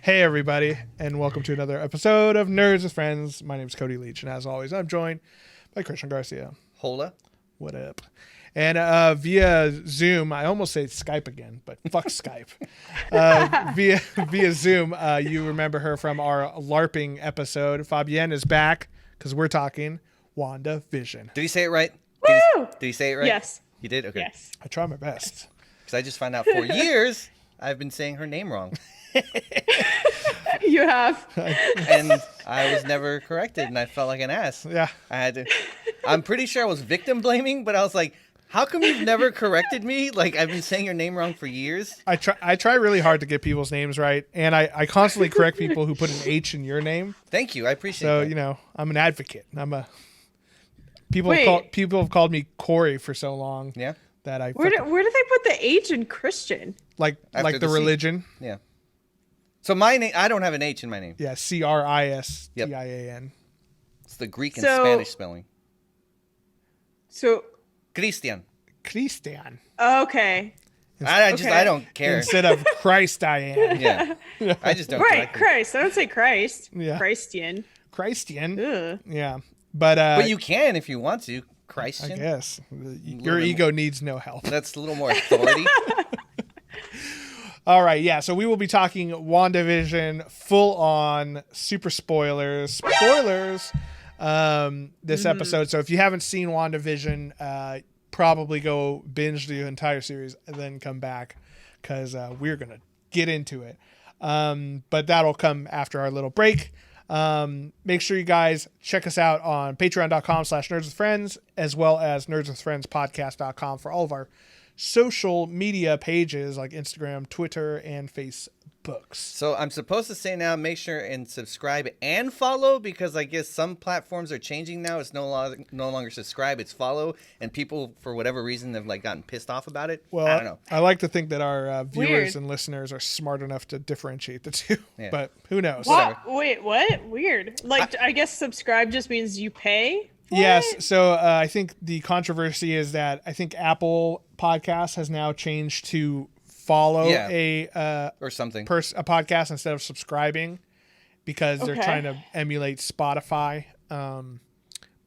Hey everybody, and welcome to another episode of Nerds with Friends. My name is Cody Leach, and as always, I'm joined by Christian Garcia. Hola. What up? And via Zoom, I almost say Skype again, but fuck Skype. Via Zoom, you remember her from our LARPing episode. Fabienne is back because we're talking Wandavision. Did he say it right? Woo! Did he say it right? Yes. He did? Okay. Yes. I try my best. Because I just found out for years I've been saying her name wrong. You have. And I was never corrected, and I felt like an ass. Yeah. I'm pretty sure I was victim blaming, but I was like, how come you've never corrected me? Like, I've been saying your name wrong for years. I try really hard to get people's names right, and I constantly correct people who put an H in your name. Thank you. I appreciate So, that. you know, I'm an advocate. People have called me Corey for so long. Yeah. That I Where did they put the H in Christian? like After the the C. religion. Yeah. So my name, I don't have an H in my name. Yeah, Christian. It's the Greek and So- Spanish spelling. So, Christian. Christian okay. I Okay. don't care. instead of Christ. I am. Yeah. I just don't Right, correct it. Christ. I don't say Christ. Yeah. Christian. Christian. Ugh. Yeah, but But you can if you want to. I Christian. guess your ego needs no help. That's a little more authority. All right, yeah. So we will be talking WandaVision, full on super spoilers. This episode. So if you haven't seen WandaVision, probably go binge the entire series and then come back because we're gonna get into it. But that'll come after our little break. Make sure you guys check us out on patreon.com/nerdswithfriends as well as nerdswithfriendspodcast.com for all of our social media pages like Instagram, Twitter, and Facebooks. So I'm supposed to say now, make sure and subscribe and follow, because I guess some platforms are changing now. It's no longer subscribe, it's follow, and people for whatever reason have like gotten pissed off about it. Well, I don't know. I like to think that our viewers Weird. and listeners are smart enough to differentiate the two, Yeah. but who knows? What? Wait, what? Weird. Like, I guess subscribe just means you pay? for Yes. it? So I think the controversy is that I think Apple Podcasts has now changed to follow Yeah. Or something. a podcast instead of subscribing because they're Okay. trying to emulate Spotify.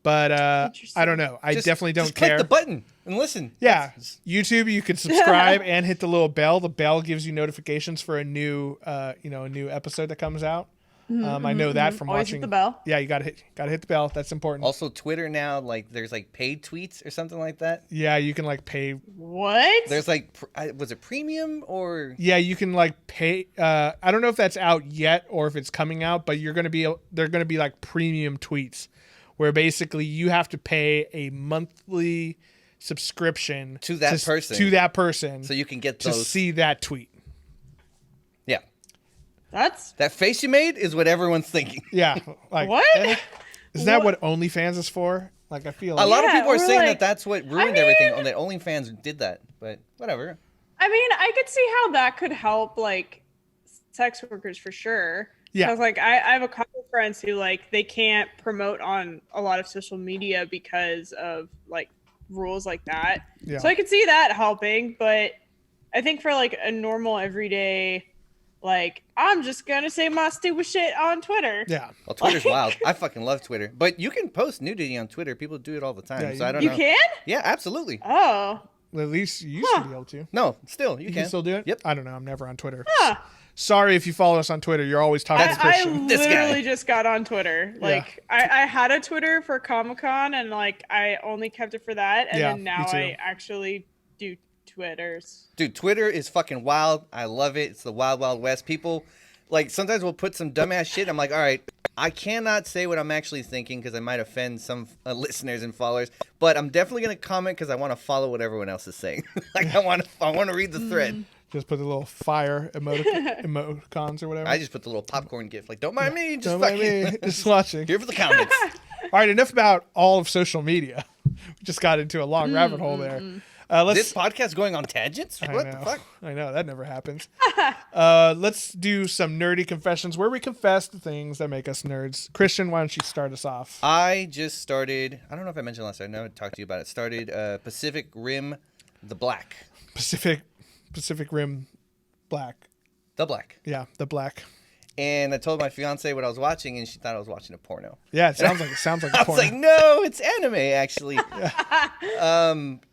But I don't know. I definitely don't just care. Click the button and listen. Yeah, YouTube. You can subscribe and hit the little bell. The bell gives you notifications for a new episode that comes out. I know that from Always watching. hit the bell. Yeah, you gotta hit the bell. That's important. Also, Twitter now, like there's like paid tweets or something like that. Yeah, you can like pay. What? There's like, was it premium or? Yeah, you can like pay. I don't know if that's out yet or if it's coming out, but they're gonna be like premium tweets, where basically you have to pay a monthly subscription To that person. To that person, So you can get to those. see that tweet. Yeah. That's That face you made is what everyone's thinking. Yeah, like what? Isn't that what OnlyFans is for? Like, I feel A like lot of Yeah, people are or saying like- that's what ruined mean- everything. That OnlyFans did that, but whatever. I mean, I could see how that could help, like, sex workers for sure. Yeah. Because, like, I have a couple friends who, like, they can't promote on a lot of social media because of, like, rules like that. Yeah. So I could see that helping, but I think for, like, a normal everyday, like, I'm just going to say my stupid shit on Twitter. yeah. Well, Twitter's wild. I fucking love Twitter. But you can post nudity on Twitter. People do it all the time. Yeah, so I don't You know. can? Yeah, absolutely. Oh. At least you used to be able to. No, still, you You can. can still do it? Yep. I don't know. I'm never on Twitter. Huh. Sorry if you follow us on Twitter. You're always talking to I Christian. This guy. literally just got on Twitter. Like, I had a Twitter for Comic-Con, and, like, I only kept it for that. And Yeah, then now me too. I actually do Twitters. Dude, Twitter is fucking wild. I love it. It's the wild, wild west. People, like, sometimes we'll put some dumbass shit. I'm like, all right, I cannot say what I'm actually thinking because I might offend some listeners and followers. But I'm definitely going to comment because I want to follow what everyone else is saying. Like, I want to read the thread. Just put the little fire emoticons or whatever. I just put the little popcorn gift. Like, don't mind me. Just Don't mind fucking me. Just watching. here for the comments. All right, enough about all of social media. We just got into a long rabbit hole there. This podcast going on tangents? I What know. the fuck? I know that never happens. Let's do some nerdy confessions where we confess the things that make us nerds. Christian, why don't you start us off? I just started. I don't know if I mentioned last time. I never talked to you about it. Started Pacific Rim, the Black. Pacific Rim Black. The Black. Yeah, the black. And I told my fiance what I was watching, and she thought I was watching a porno. Yeah, it sounds like a I porno. was like, no, it's anime actually.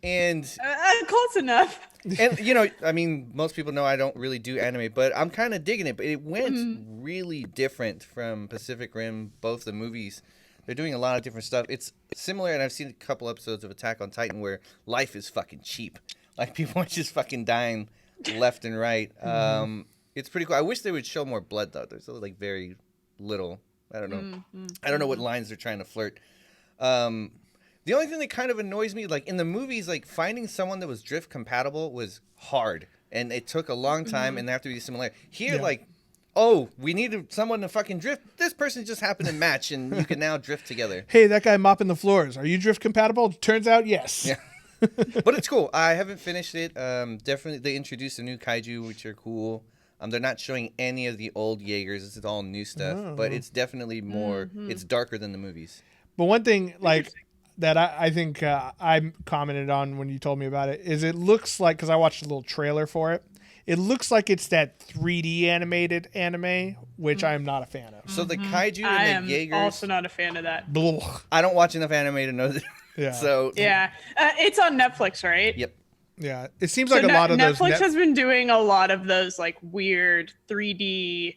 And Close enough. and you know, I mean, most people know I don't really do anime, but I'm kind of digging it. But it went really different from Pacific Rim. Both the movies, they're doing a lot of different stuff. It's similar, and I've seen a couple episodes of Attack on Titan where life is fucking cheap. Like people are just fucking dying left and right. It's pretty cool. I wish they would show more blood though. There's like very little. I don't know. I don't know what lines they're trying to flirt. The only thing that kind of annoys me, like in the movies, like finding someone that was drift compatible was hard, and it took a long time, and they have to be similar. Here, like, oh, we needed someone to fucking drift. This person just happened to match, and you can now drift together. Hey, that guy mopping the floors. Are you drift compatible? Turns out, yes. Yeah. But it's cool. I haven't finished it. Definitely, they introduced a new kaiju, which are cool. They're not showing any of the old Jaegers. This is all new stuff, but it's definitely more. It's darker than the movies. But one thing, like that, I think I commented on when you told me about it is it looks like, because I watched a little trailer for it. It looks like it's that 3D animated anime, which I'm not a fan of. So the kaiju I and am the Jaegers. also not a fan of that. Blah. I don't watch enough anime to know that. Yeah. So Yeah, it's on Netflix, right? Yep. Yeah, it seems like a lot of those. Netflix has been doing a lot of those like weird 3D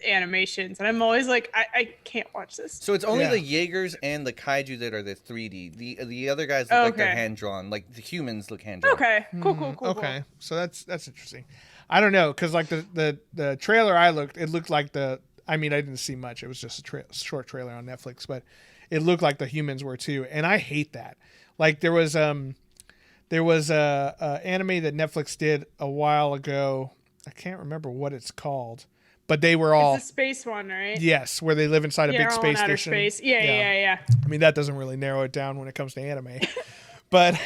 animations, and I'm always like, I can't watch this. So it's only the Jaegers and the kaiju that are the 3D. The other guys look like they're hand drawn. Like the humans look hand drawn. Okay, cool. Okay, so that's interesting. I don't know, because like the trailer it looked like I mean, I didn't see much. It was just a short trailer on Netflix, but it looked like the humans were too, and I hate that. Like there was a anime that Netflix did a while ago. I can't remember what it's called, but they were all It's a space one, right? yes, where they live inside a big all in space outer station. Space. Yeah. I mean, that doesn't really narrow it down when it comes to anime. But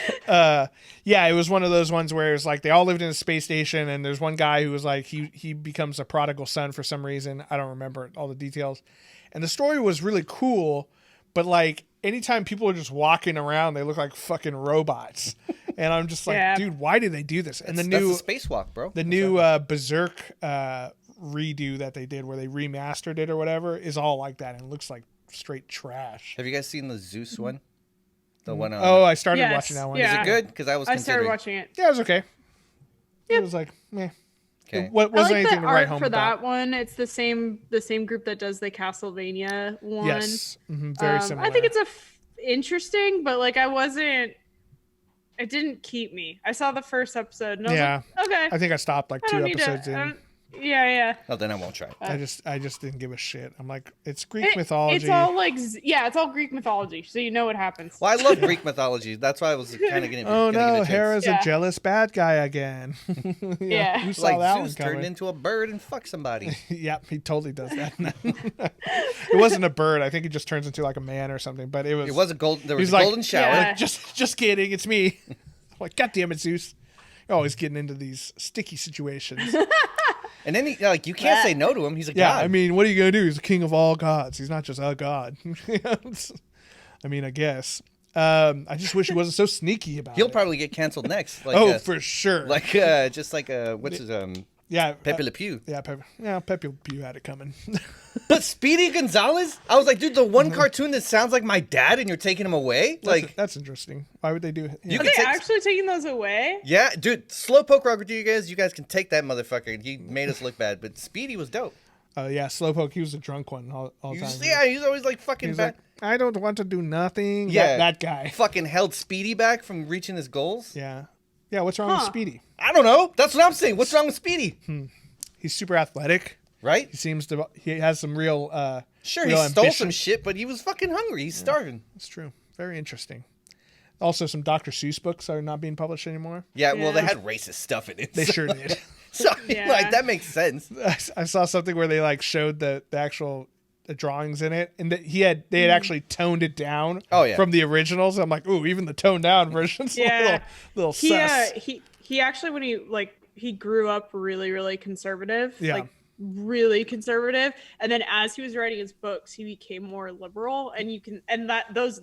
yeah, it was one of those ones where it's like they all lived in a space station, and there's one guy who was like he becomes a prodigal son for some reason. I don't remember all the details. And the story was really cool, but like anytime people are just walking around, they look like fucking robots. And I'm just like, dude, why did they do this? And that's the spacewalk, bro. The new Berserk redo that they did, where they remastered it or whatever, is all like that, and it looks like straight trash. Have you guys seen the Zeus one? The one on. Oh, I started watching that one. Yeah. Is it good? Because I started watching it. Yeah, it was okay. It was like, meh. Okay. What wasn't I like anything the to write art home for about. that one. It's the same group that does the Castlevania one. Yes, very similar. I think it's interesting, but like it didn't keep me. I saw the first episode and I was like, okay. I think I stopped like 2 episodes in. Yeah. Oh, then I won't try. I just didn't give a shit. I'm like, it's Greek mythology. It's all like, it's all Greek mythology, so you know what happens. Well, I love Greek mythology. That's why I was kind of getting. Oh no, Hera's a jealous bad guy again. You saw like that Zeus one coming. turned into a bird and fuck somebody. Yep, he totally does that. It wasn't a bird. I think he just turns into like a man or something. But it was a gold. There was a like, golden shower. Yeah. Just kidding. It's me. I'm like, God damn it, Zeus! You're always getting into these sticky situations. And then you can't say no to him. He's a god. I mean, what are you gonna do? He's the king of all gods. He's not just a god. I mean, I guess. I just wish he wasn't so sneaky about it. He'll probably get canceled next. Like, for sure. Like just like what's his Pepe Le Pew. Pepe Le Pew had it coming. But Speedy Gonzalez, I was like, dude, the one cartoon that sounds like my dad, and you're taking him away. Like that's interesting. Why would they do it? Are they actually taking those away? Yeah, dude. Slowpoke rock with you guys. You guys can take that motherfucker. He made us look bad, but Speedy was dope. Yeah, Slowpoke. He was a drunk one all the time. Yeah, he's always like fucking back. Like, I don't want to do nothing. Yeah, that guy fucking held Speedy back from reaching his goals. Yeah. What's wrong with Speedy? I don't know. That's what I'm saying. What's wrong with Speedy? He's super athletic. Right? He has some real sure, real he stole ambition. some shit, but he was fucking hungry. He's starving. That's true. Very interesting. Also, some Dr. Seuss books are not being published anymore. Yeah, well, they had racist stuff in it. They sure did. So, like, that makes sense. I saw something where they like showed the actual drawings in it, and they had actually toned it down. From the originals. I'm like, ooh, even the toned down version's a little sus. He actually, when he grew up really, really conservative. Yeah. Like really conservative, and then as he was writing his books, he became more liberal. And those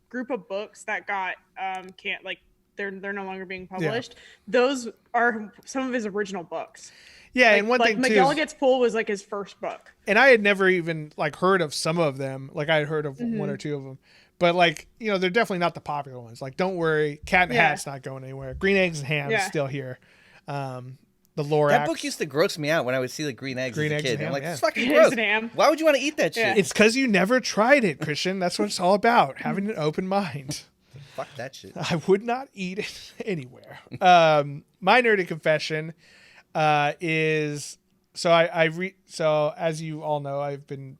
group of books that got they're no longer being published. Those are some of his original books. Yeah, Like, and one thing too, McGilligan's Pool was like his first book. and I had never even like heard of some of them. Like I had heard of one or two of them, but like they're definitely not the popular ones. Like Don't Worry, Cat in the Hat's not going anywhere. Green Eggs and Ham is still here. The Lorax. That book used to gross me out when I would see the green eggs as a kid. I'm like, it's fucking Eggs gross. and ham. Why would you want to eat that shit? Yeah. It's because you never tried it, Christian. That's what it's all about. Having an open mind. Fuck that shit. I would not eat it anywhere. My nerdy confession is so so as you all know, I've been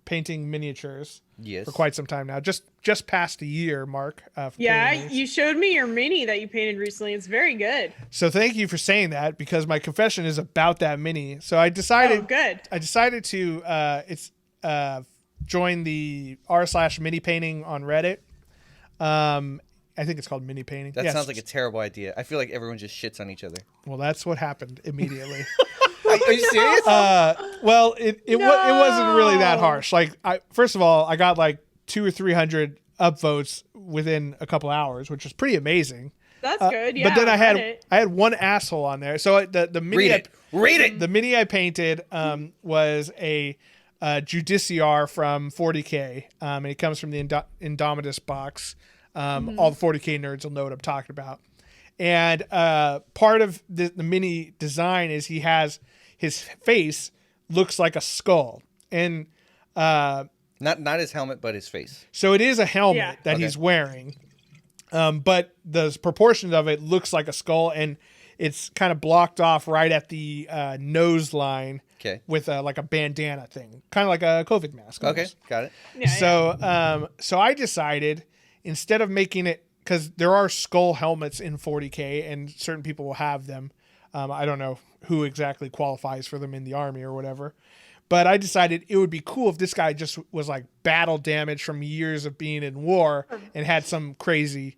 painting miniatures for quite some time now. Just past a year, Mark. You showed me your mini that you painted recently. It's very good. So thank you for saying that, because my confession is about that mini. So I decided. Oh, good. I decided to join the r/mini painting on Reddit. I think it's called mini painting. That sounds like a terrible idea. I feel like everyone just shits on each other. Well, that's what happened immediately. Are you serious? Well, it wasn't really that harsh. Like, first of all, I got like 200 or 300 upvotes within a couple hours, which is pretty amazing. That's good. Yeah. But then I had one asshole on there. So the mini Read it. The mini I painted was a Judiciar from 40K, and it comes from the Indomitus box. All the 40K nerds will know what I'm talking about. And part of the mini design is he has his face looks like a skull, and not his helmet, but his face. So it is a helmet that he's wearing, but the proportions of it looks like a skull, and it's kind of blocked off right at the nose line. Okay. With like a bandana thing, kind of like a COVID mask. Almost. Okay, got it. Yeah, so I decided, instead of making it, because there are skull helmets in 40K and certain people will have them. I don't know who exactly qualifies for them in the army or whatever. But I decided it would be cool if this guy just was like battle damaged from years of being in war and had some crazy,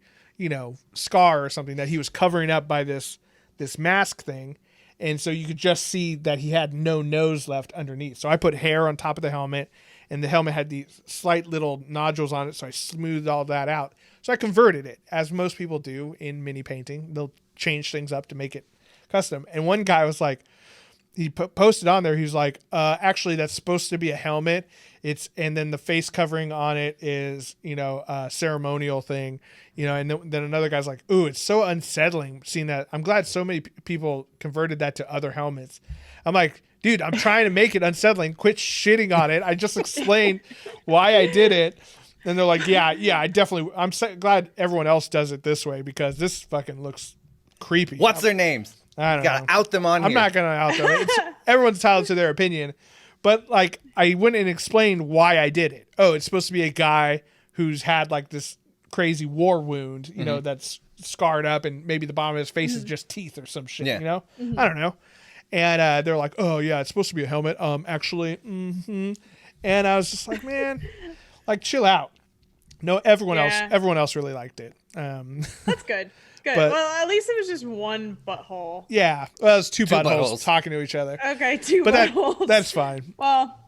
scar or something that he was covering up by this mask thing. And so you could just see that he had no nose left underneath. So I put hair on top of the helmet, and the helmet had these slight little nodules on it. So I smoothed all that out. So I converted it, as most people do in mini painting. They'll change things up to make it custom. And one guy was like, he posted on there, he was like, actually, that's supposed to be a helmet. And then the face covering on it is, a ceremonial thing, and then another guy's like, ooh, it's so unsettling seeing that. I'm glad so many people converted that to other helmets. I'm like, dude, I'm trying to make it unsettling. Quit shitting on it. I just explained why I did it. And they're like, yeah, I'm so glad everyone else does it this way, because this fucking looks creepy. What's their names? I don't know. Gotta out them on here. I'm not going to out them. Everyone's entitled to their opinion. But like, I went and explained why I did it. Oh, it's supposed to be a guy who's had like this crazy war wound, that's scarred up, and maybe the bottom of his face is just teeth or some shit, I don't know. And they're like, oh yeah, it's supposed to be a helmet. Actually, and I was just like, man, like, chill out. No, everyone else really liked it. That's good. Good. But, well, at least it was just one butthole. Yeah. Well, it was two buttholes talking to each other. Okay, two buttholes. That's fine. Well.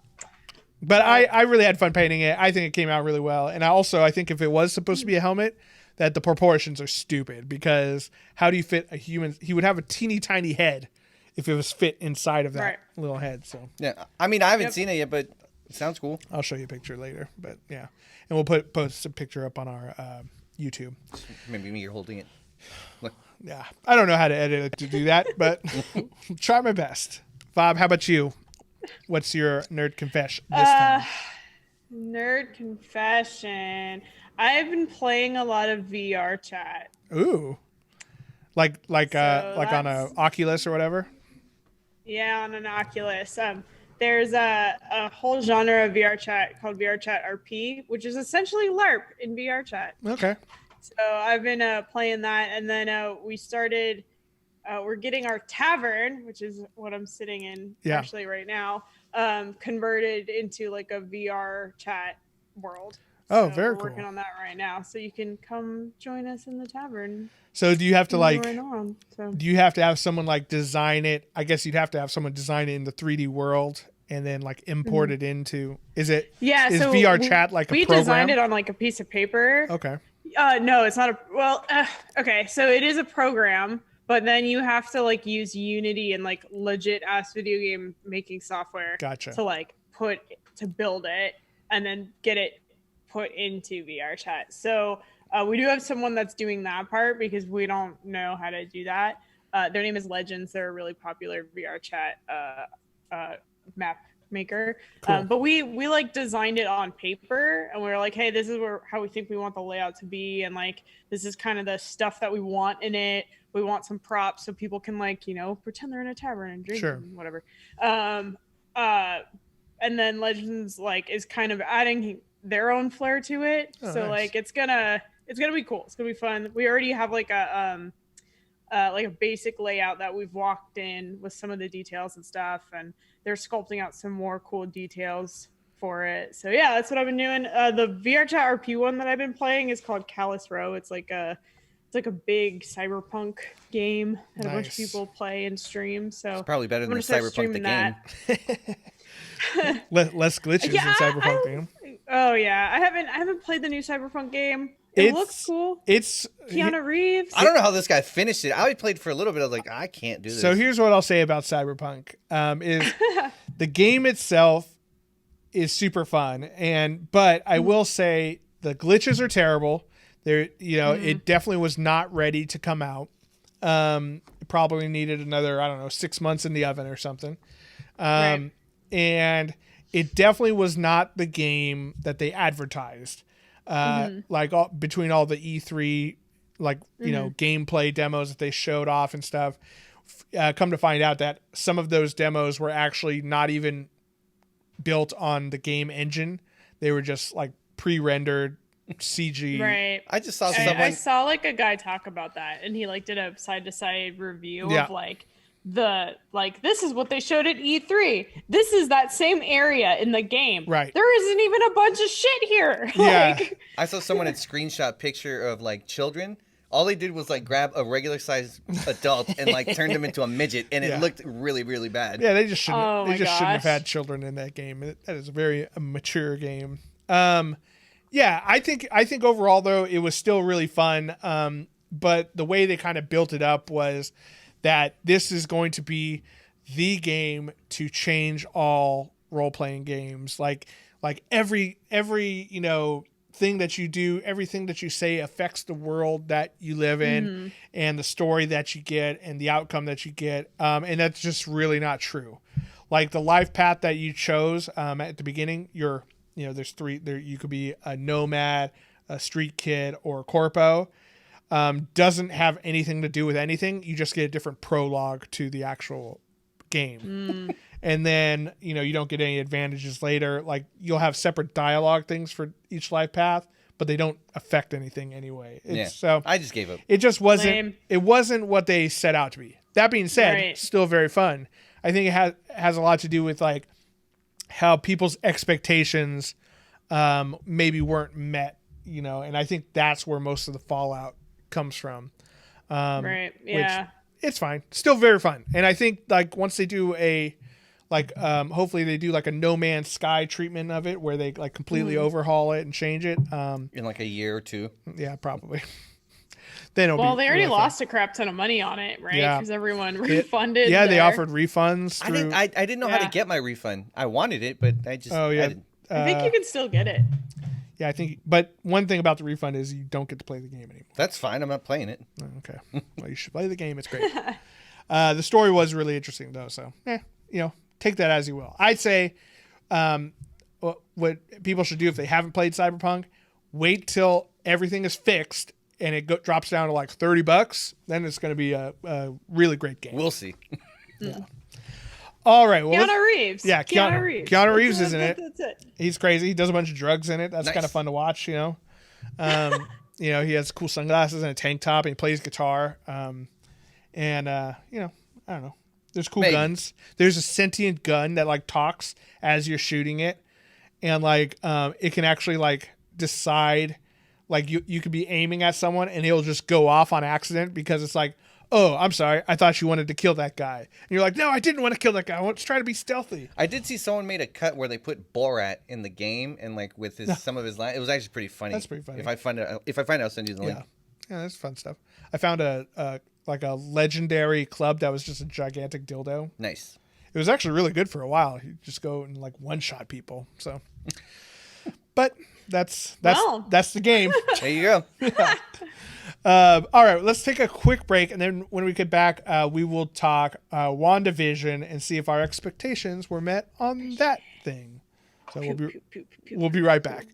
But I really had fun painting it. I think it came out really well. And I think if it was supposed to be a helmet, that the proportions are stupid, because how do you fit a human? He would have a teeny tiny head if it was fit inside of that little head. So yeah, I mean, I haven't seen it yet, but it sounds cool. I'll show you a picture later. But yeah, and we'll post a picture up on our YouTube. Maybe me, you're holding it. Look. Yeah, I don't know how to edit it to do that, but try my best. Bob, how about you? What's your nerd confession this time? Nerd confession. I've been playing a lot of VR chat. Ooh, like on a Oculus or whatever. Yeah, on an Oculus. There's a whole genre of VR chat called VR Chat RP, which is essentially LARP in VR chat. Okay. So I've been playing that, and then we started. We're getting our tavern, which is what I'm sitting in actually right now, converted into like a VR chat world. Oh, very cool. We're working on that right now, so you can come join us in the tavern. So do you have to do you have to have someone like design it? I guess you'd have to have someone design it in the 3D world and then like import it into. Is so VR chat like a program? We designed it on like a piece of paper. Okay. No, it's not okay. So it is a program, but then you have to like use Unity and like legit ass video game making software. Gotcha. To build it and then get it put into VR chat. So we do have someone that's doing that part because we don't know how to do that. Their name is Legends. They're a really popular VR chat map maker. Cool. But we like designed it on paper, and we were like, hey, this is how we think we want the layout to be, and like this is kind of the stuff that we want in it. We want some props so people can like, you know, pretend they're in a tavern and drink and whatever. And then Legends like is kind of adding their own flair to it. So nice. Like it's gonna be cool. It's gonna be fun. We already have like a basic layout that we've walked in with some of the details and stuff, and they're sculpting out some more cool details for it. So yeah, that's what I've been doing. The VR chat RP one that I've been playing is called Callus Row. It's like a big cyberpunk game that a bunch of people play and stream. So it's probably better than Cyberpunk the game. Less glitches in Cyberpunk game. Oh yeah, I haven't played the new Cyberpunk game. It looks cool. It's Keanu Reeves. I don't know how this guy finished it. I only played for a little bit. I was like, I can't do this. So here's what I'll say about Cyberpunk: is the game itself is super fun, but I will say the glitches are terrible. It definitely was not ready to come out. It probably needed another 6 months in the oven or something. Right. And it definitely was not the game that they advertised. Between all the E3, gameplay demos that they showed off and stuff, come to find out that some of those demos were actually not even built on the game engine. They were just like pre-rendered CG. Right. I just saw I saw like a guy talk about that, and he like did a side-to-side review of like this is what they showed at E3. This is that same area in the game. Right. There isn't even a bunch of shit here. Yeah. I saw someone had screenshot picture of like children. All they did was like grab a regular sized adult and like turned them into a midget, and it looked really, really bad. Yeah, they just shouldn't. Shouldn't have had children in that game. That is a very mature game. Yeah, I think overall though it was still really fun. But the way they kind of built it up was that this is going to be the game to change all role-playing games. Like every thing that you do, everything that you say affects the world that you live in and the story that you get and the outcome that you get. And that's just really not true. Like the life path that you chose at the beginning, there's three there. You could be a nomad, a street kid, or a corpo. Doesn't have anything to do with anything. You just get a different prologue to the actual game. And then, you don't get any advantages later. Like you'll have separate dialogue things for each life path, but they don't affect anything anyway. So I just gave up. It just wasn't, it wasn't what they set out to be. That being said, still very fun. I think it has a lot to do with like how people's expectations maybe weren't met, and I think that's where most of the fallout comes from. Right. Yeah. Which, it's fine. Still very fun. And I think like once they do hopefully they do like a No Man's Sky treatment of it where they like completely overhaul it and change it. In like a year or two. Yeah, probably. They already lost a crap ton of money on it, right? Because everyone refunded. Yeah, they offered refunds. I didn't know how to get my refund. I wanted it, but I just. Oh yeah. I think you can still get it. Yeah, I think. But one thing about the refund is you don't get to play the game anymore. That's fine. I'm not playing it. Okay. Well, you should play the game. It's great. The story was really interesting though, so take that as you will. I'd say, what people should do if they haven't played Cyberpunk, wait till everything is fixed. And it drops down to like $30, then it's going to be a really great game. We'll see. Yeah. All right. Well, Keanu Reeves. Yeah, Keanu Reeves is in it. That's it. He's crazy. He does a bunch of drugs in it. That's kind of fun to watch. He has cool sunglasses and a tank top, and he plays guitar. I don't know. There's cool guns. There's a sentient gun that like talks as you're shooting it, and like it can actually like decide. Like you could be aiming at someone and he'll just go off on accident because it's like, oh, I'm sorry, I thought you wanted to kill that guy. And you're like, no, I didn't want to kill that guy. I want to try to be stealthy. I did see someone made a cut where they put Borat in the game and like with some of his lines. It was actually pretty funny. That's pretty funny. If I find it, I'll send you the link. Yeah, that's fun stuff. I found a legendary club that was just a gigantic dildo. Nice. It was actually really good for a while. You just go and like one-shot people. So, but that's the game. There you go. All right, let's take a quick break, and then when we get back, we will talk WandaVision and see if our expectations were met on that thing. So we'll be right back.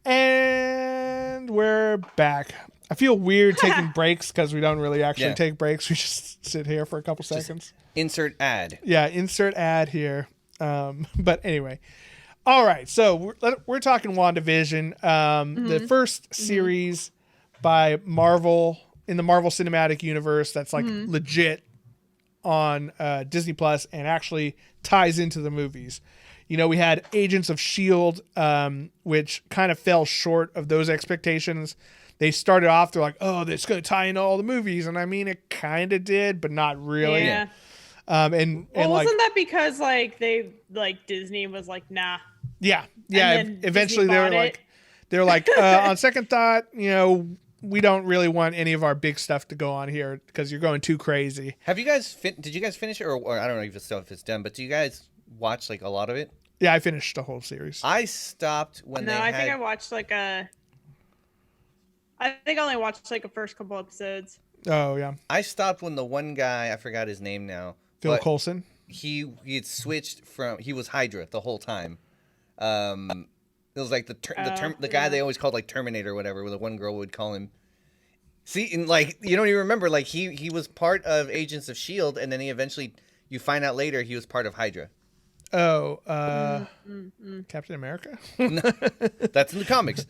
And we're back. I feel weird taking breaks because we don't really actually take breaks. We just sit here for a couple seconds. Insert ad. Yeah, insert ad here. But anyway. All right, so we're talking WandaVision, the first series by Marvel in the Marvel Cinematic Universe that's like legit on Disney Plus and actually ties into the movies. You know, we had Agents of S.H.I.E.L.D., which kind of fell short of those expectations. They started off, they're like, oh, it's going to tie into all the movies. And I mean, it kind of did, but not really. Yeah. And wasn't that because like Disney was like, nah. Yeah. Yeah. Eventually they're like, on second thought, you know, we don't really want any of our big stuff to go on here because you're going too crazy. Have you guys, did you guys finish it? Or I don't know if it's done, but do you guys watch like a lot of it? Yeah, I finished the whole series. I stopped when I think I watched I think I only watched like the first couple episodes. Oh yeah. I stopped when the one guy, I forgot his name now. Phil Coulson. He had switched from, he was Hydra the whole time. It was like the guy they always called like Terminator or whatever, where the one girl would call him. See, and like you don't even remember, like he was part of Agents of S.H.I.E.L.D. and then he eventually, you find out later he was part of Hydra. Oh, Captain America? No, that's in the comics.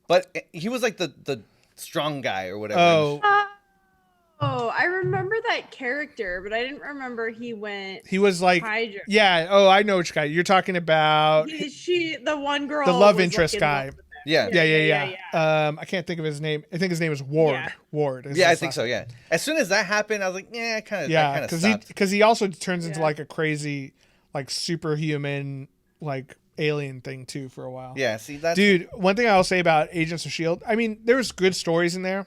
But he was like the strong guy or whatever. Oh, I remember that character, but I didn't remember he was like Hydra. Yeah. Oh, I know which guy you're talking about. The one girl, the love interest guy. Yeah. I can't think of his name. I think his name is Ward. Yeah. Ward. Yeah, I think so. Yeah. As soon as that happened, I was like, I kind of because he also turns into like a crazy, like superhuman, like alien thing too for a while. Yeah. See that, dude. One thing I'll say about Agents of S.H.I.E.L.D. I mean, there's good stories in there.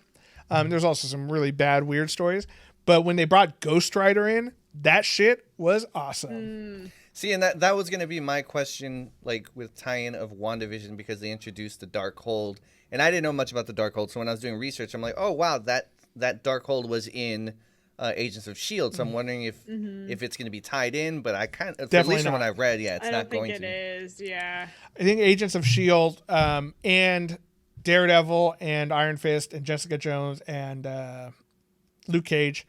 There's also some really bad, weird stories. But when they brought Ghost Rider in, that shit was awesome. See, and that was going to be my question, like with tie-in of WandaVision, because they introduced the Darkhold, and I didn't know much about the Darkhold. So when I was doing research, I'm like, oh wow, that Darkhold was in Agents of S.H.I.E.L.D. So I'm wondering if it's going to be tied in, but I kind of, at least when I read, it's not going to. I don't think it is. Yeah. I think Agents of S.H.I.E.L.D. And Daredevil and Iron Fist and Jessica Jones and Luke Cage.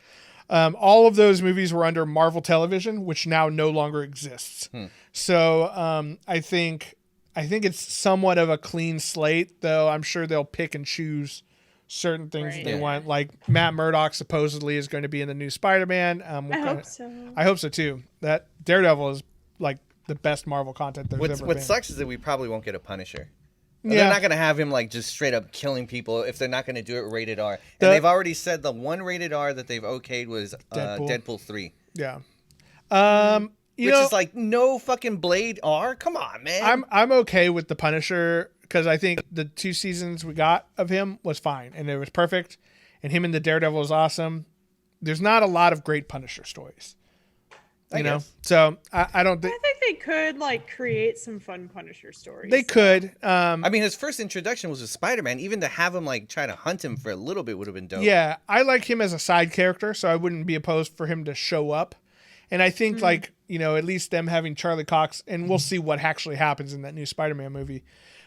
All of those movies were under Marvel Television, which now no longer exists. So I think it's somewhat of a clean slate, though I'm sure they'll pick and choose certain things that they want. Like Matt Murdock supposedly is going to be in the new Spider-Man. I hope so. I hope so too. That Daredevil is like the best Marvel content there's ever been. What sucks is that we probably won't get a Punisher. They're not going to have him like just straight up killing people if they're not going to do it rated R. And they've already said the one rated R that they've okayed was Deadpool 3. Yeah. Which is like no fucking Blade R. Come on, man. I'm okay with the Punisher because I think the 2 seasons we got of him was fine and it was perfect. And him and the Daredevil was awesome. There's not a lot of great Punisher stories. You know, so I don't think. I think they could like create some fun Punisher stories. They could. I mean, his first introduction was with Spider-Man. Even to have him like try to hunt him for a little bit would have been dope. Yeah, I like him as a side character, so I wouldn't be opposed for him to show up. And I think like at least them having Charlie Cox, and we'll see what actually happens in that new Spider-Man movie.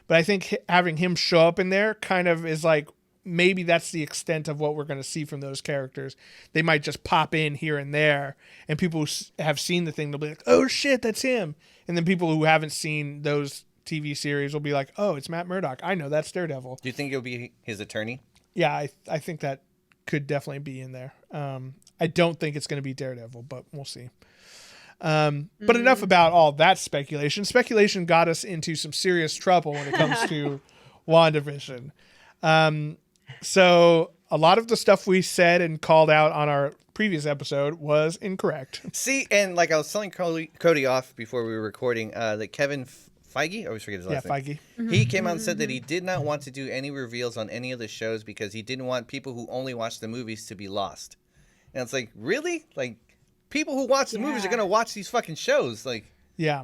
But I think having him show up in there kind of is like. Maybe that's the extent of what we're going to see from those characters. They might just pop in here and there, and people who have seen the thing, they'll be like, oh shit, that's him. And then people who haven't seen those TV series will be like, oh, it's Matt Murdock. I know that's Daredevil. Do you think it'll be his attorney? Yeah, I think that could definitely be in there. I don't think it's going to be Daredevil, but we'll see. But enough about all that speculation. Speculation got us into some serious trouble when it comes to WandaVision. So a lot of the stuff we said and called out on our previous episode was incorrect. See, and like I was telling Cody off before we were recording, that Kevin Feige, I always forget his last name. Feige. Mm-hmm. He came out and said that he did not want to do any reveals on any of the shows because he didn't want people who only watch the movies to be lost. And it's like, really? Like, people who watch the movies are going to watch these fucking shows. Like, yeah,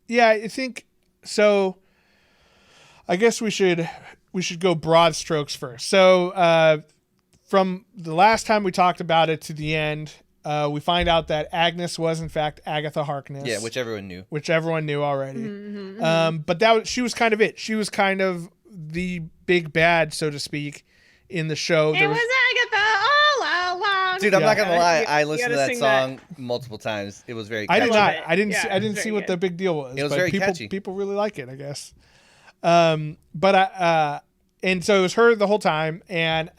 I think so. I guess we should go broad strokes first. So, from the last time we talked about it to the end, we find out that Agnes was in fact Agatha Harkness. yeah, which everyone knew. Which everyone knew already. But she was kind of it. She was kind of the big bad, so to speak, in the show. It was Agatha all along. Dude, I'm not gonna lie. I You listened to gotta that sing song multiple times. It was very I catchy. did not. it. I didn't. Yeah, See, I it was didn't see very what good. the big deal was. It was but very people, catchy. People really like it, I guess. And so it was her the whole time, and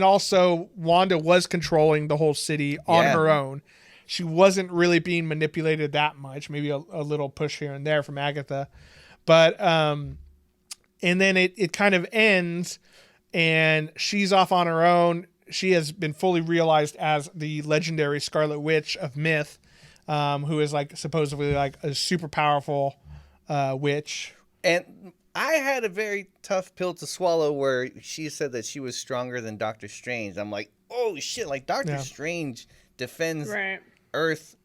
also Wanda was controlling the whole city on Yeah. her own. She wasn't really being manipulated that much. Maybe a little push here and there from Agatha, but and then it kind of ends, and she's off on her own. She has been fully realized as the legendary Scarlet Witch of myth, who is like supposedly like a super powerful witch. And I had a very tough pill to swallow where she said that she was stronger than Doctor Strange. I'm like, oh shit! Like Doctor Strange defends Right. Earth,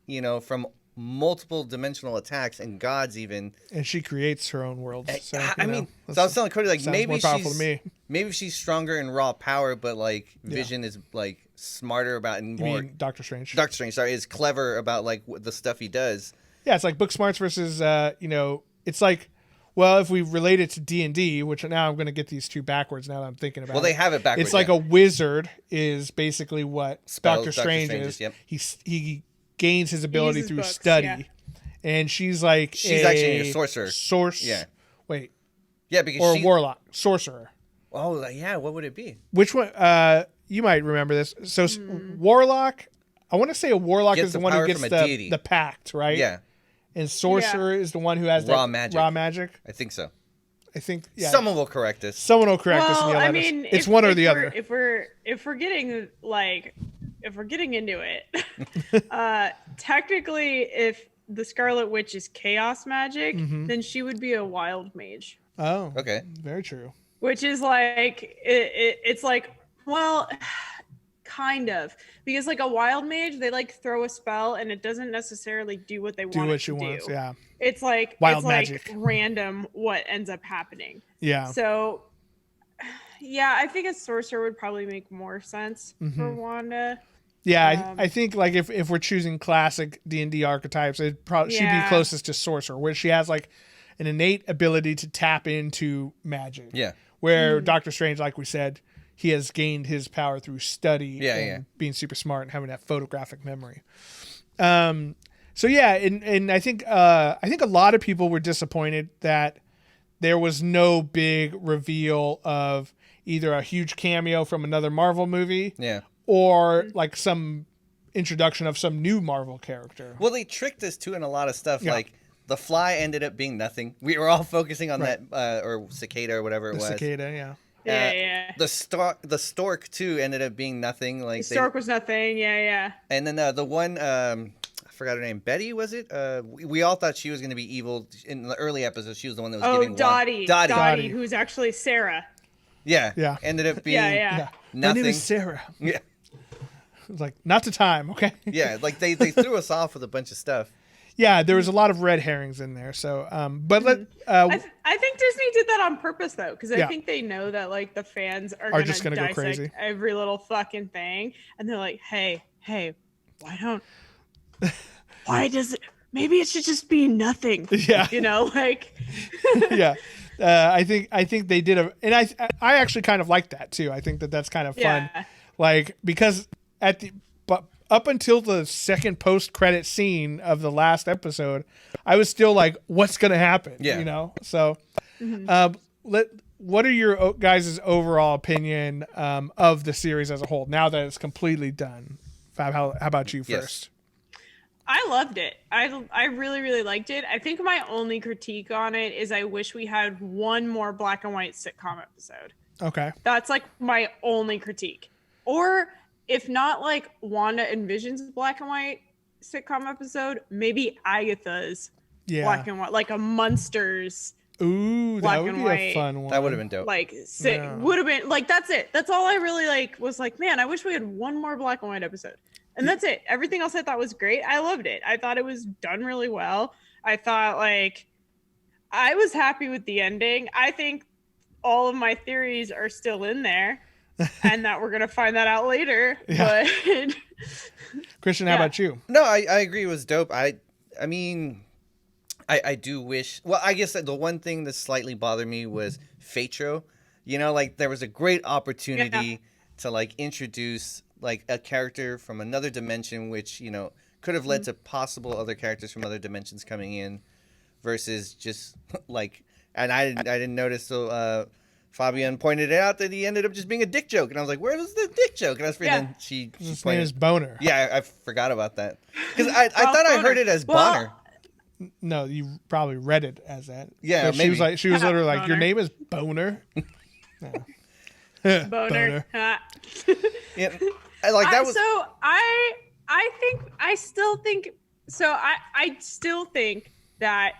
from multiple dimensional attacks and gods even. And she creates her own world. So, I mean, so I was telling Cody, like, sounds maybe more powerful to me. maybe she's stronger in raw power, but like Vision is like smarter about and You more. mean Doctor Strange? Doctor Strange, sorry, is clever about like the stuff he does. Yeah, it's like book smarts versus it's like, well, if we relate it to D&D, which now I'm going to get these two backwards now that I'm thinking about it. Well, they have it backwards. It's like a wizard is basically what Spells, Doctor Strange is. Yep. He gains his ability uses through books, study. yeah. And she's like She's actually a sorcerer. Yeah. Wait. Yeah, because Or a she. warlock. Sorcerer. Oh yeah, what would it be? Which one? You might remember this. So warlock, I want to say a warlock Gets is the the one who power gets from a deity. the pact, right? Yeah, And sorcerer is the one who has Raw that magic. raw magic. I think so. I think Someone will correct us. Someone will correct us and Well, yell I at mean, us. It's one or the other. If we're getting into it, technically, if the Scarlet Witch is chaos magic, then she would be a wild mage, Oh, Okay. very true. which is like it's like, well, kind of, because like a wild mage, they like throw a spell and it doesn't necessarily do what they Do want what it she to wants. do. Yeah, It's like Wild it's magic. like random what ends up happening. yeah. So, yeah, I think a sorcerer would probably make more sense for Wanda. Yeah, I think like if we're choosing classic D&D archetypes, it probably she'd be Yeah. closest to sorcerer, where she has like an innate ability to tap into magic. Yeah. Where Doctor Strange, like we said, he has gained his power through study and being super smart and having that photographic memory. So yeah, and I think a lot of people were disappointed that there was no big reveal of either a huge cameo from another Marvel movie, Yeah. or like some introduction of some new Marvel character. Well, they tricked us too in a lot of stuff. Yeah. Like the fly ended up being nothing. We were all focusing on that or cicada or whatever it The was. cicada, yeah. Yeah. The stork too ended up being nothing. Like The stork was nothing. Yeah. and then the one I forgot her name. Betty, was it? We all thought she was going to be evil in the early episodes. She was the one that was giving Dottie. Dottie. Dottie, who's actually Sarah. Yeah. Ended up being Yeah. My name nothing. is Sarah. Yeah. It's like, not the time, okay? Yeah. Like they threw us off with a bunch of stuff. Yeah, there was a lot of red herrings in there. So, but I think Disney did that on purpose though, because I Yeah. think they know that like the fans are just gonna go dissect crazy. every little fucking thing, and they're like, hey, why does it? Maybe it should just be nothing. Yeah. Like. yeah. I think they did and I actually kind of like that too. I think that's kind of fun. Yeah. Like, because up until the second post-credit scene of the last episode, I was still like, what's going to happen? Yeah. You know? So what are your guys' overall opinion of the series as a whole now that it's completely done? Fab, how about you first? I loved it. I really, really liked it. I think my only critique on it is I wish we had one more black and white sitcom episode. Okay. That's like my only critique. Or if not like Wanda and Vision's black and white sitcom episode, maybe Agatha's black and white, like a Munsters. Ooh, that would be a fun one. That would have been dope. Like, would have been like, that's it. That's all I really like was like, man, I wish we had one more black and white episode. And that's it. Everything else I thought was great. I loved it. I thought it was done really well. I thought like, I was happy with the ending. I think all of my theories are still in there and that we're going to find that out later. Yeah. But Christian, how about you? No, I agree. It was dope. I mean, I do wish. Well, I guess that the one thing that slightly bothered me was Fatro. You know, like there was a great opportunity to like introduce like a character from another dimension, which you know could have led to possible other characters from other dimensions coming in, versus just like. And I didn't notice. So Fabienne pointed it out that he ended up just being a dick joke, and I was like, "Where was the dick joke?" And I was then she His name is Boner. Yeah, I forgot about that because I thought I heard it as Bonner. No, you probably read it as that. Yeah, but maybe. She was literally like, "Your name is Boner." Boner. Yeah, that was. So I still think that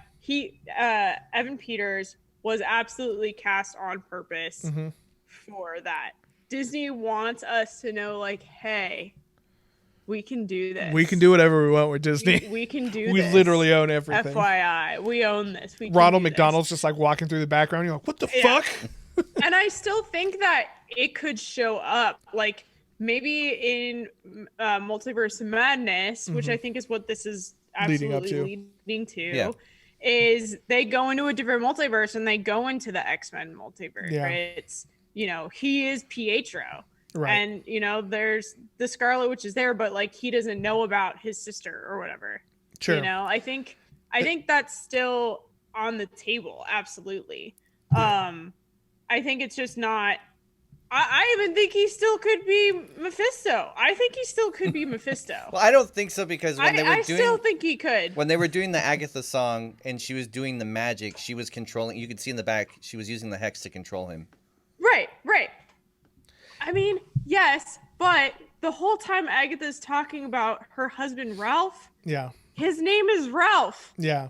Evan Peters was absolutely cast on purpose for that. Disney wants us to know, like, hey, we can do this. We can do whatever we want with Disney. We can do we this. We literally own everything. FYI, we own this. Ronald McDonald's just like walking through the background. You're like, what the fuck? And I still think that it could show up, like maybe in Multiverse of Madness, which I think is what this is absolutely leading to. Yeah. Is they go into a different multiverse and they go into the X-Men multiverse. Yeah. Right? It's, you know, he is Pietro. Right. And, you know, there's the Scarlet Witch is there, but like he doesn't know about his sister or whatever. Sure. You know, I think that's still on the table. Absolutely. Yeah. I think it's just not. I even think he still could be Mephisto. I think he still could be Mephisto. Well, I don't think so because when I still think he could. When they were doing the Agatha song and she was doing the magic, she was controlling. You could see in the back she was using the hex to control him. Right. I mean, yes, but the whole time Agatha's talking about her husband Ralph. Yeah. His name is Ralph. Yeah.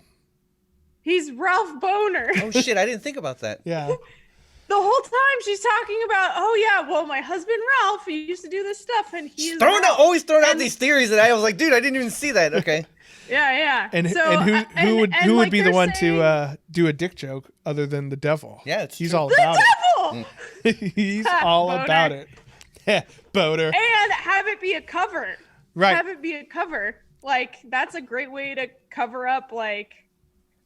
He's Ralph Boner. Oh shit! I didn't think about that. Yeah. The whole time she's talking about, oh yeah, well my husband Ralph, he used to do this stuff, and he's always throwing out these theories that I was like, dude, I didn't even see that. Okay. Yeah. And who would be the one to do a dick joke other than the devil? Yeah, he's all about it. He's all about it. Yeah, Boner. And have it be a cover. Right. Have it be a cover. Like that's a great way to cover up. Like,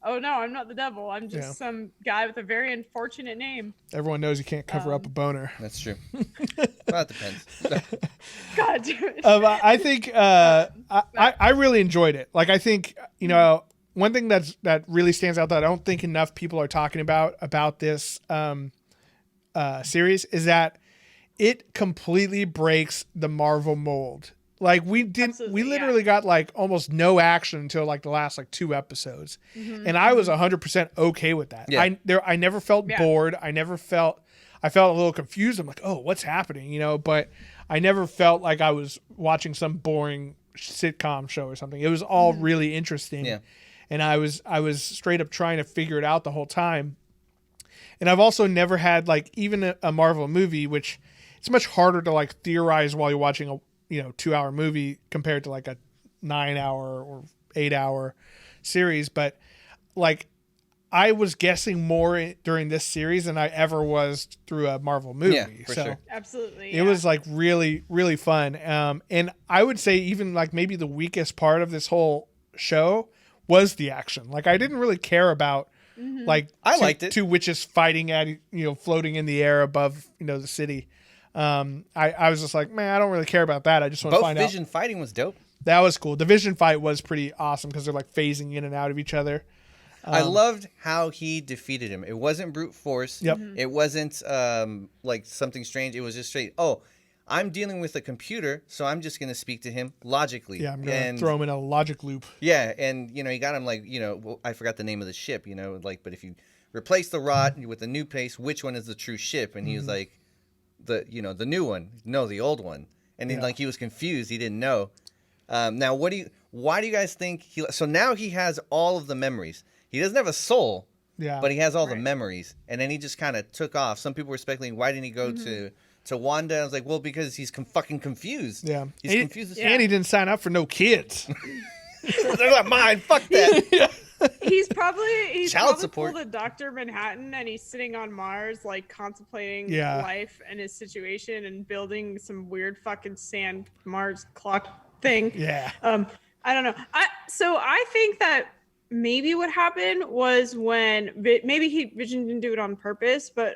oh no, I'm not the devil. I'm just some guy with a very unfortunate name. Everyone knows you can't cover up a boner. That's true. Well, it depends. God damn it. I think I really enjoyed it. Like I think, you know, one thing that really stands out that I don't think enough people are talking about this series is that it completely breaks the Marvel mold. Like we literally got like almost no action until like the last like 2 episodes. And I was 100% okay with that. Yeah. I never felt bored. I felt a little confused. I'm like, oh, what's happening? You know, but I never felt like I was watching some boring sitcom show or something. It was all really interesting. Yeah. And I was straight up trying to figure it out the whole time. And I've also never had like even a Marvel movie, which it's much harder to like theorize while you're watching a 2-hour movie compared to like a 9-hour or 8-hour series. But like I was guessing more during this series than I ever was through a Marvel movie. Yeah, for sure. Absolutely. It was like really, really fun. And I would say even like maybe the weakest part of this whole show was the action. Like I didn't really care about I liked it. 2 witches fighting at, floating in the air above, the city. I was just like, man, I don't really care about that. I just want to Both find out. Vision fighting was dope. That was cool. The Vision fight was pretty awesome because they're like phasing in and out of each other. I loved how he defeated him. It wasn't brute force. Yep. It wasn't like something strange. It was just straight, oh, I'm dealing with a computer, so I'm just going to speak to him logically. Yeah, I'm going to throw him in a logic loop. Yeah, and, you know, he got him like, you know, well, I forgot the name of the ship, you know, like, but if you replace the rod with a new pace, which one is the true ship? And he was like, the new one. No, the old one. And then, like, he was confused. He didn't know. Now, why do you guys think so now he has all of the memories. He doesn't have a soul, but he has all the memories. And then he just kind of took off. Some people were speculating, why didn't he go to Wanda? I was like, well, because he's fucking confused. Yeah. He's confused. And he didn't sign up for no kids. They're not mine. Fuck that. He's probably support. pulled a Dr. Manhattan, and he's sitting on Mars, like contemplating life and his situation and building some weird fucking sand Mars clock thing. Yeah. I don't know. I think that maybe what happened was when Vision didn't do it on purpose, but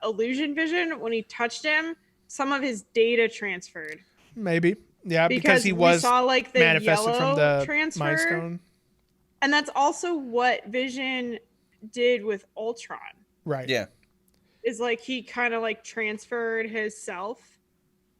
Illusion Vision, when he touched him, some of his data transferred. Maybe. Yeah, because he was saw, like, the manifested from the transfer. Mind Stone. And that's also what Vision did with Ultron. Right. Yeah. Is like he kind of like transferred his self.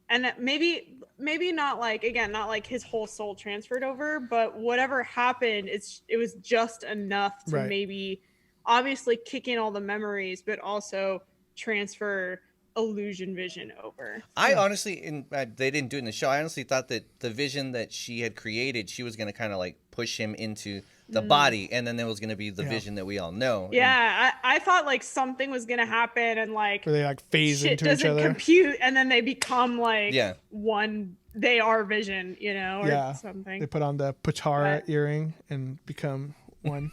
And that maybe not like, again, not like his whole soul transferred over, but whatever happened, it was just enough to maybe obviously kick in all the memories, but also transfer Illusion Vision over. I honestly, they didn't do it in the show. I honestly thought that the Vision that she had created, she was going to kind of like push him into the body, and then there was going to be the Vision that we all know. Yeah, I thought like something was going to happen, and like where they like phase shit into each doesn't other. compute, and then they become like one. They are Vision, you know, or something. They put on the Patara earring and become one.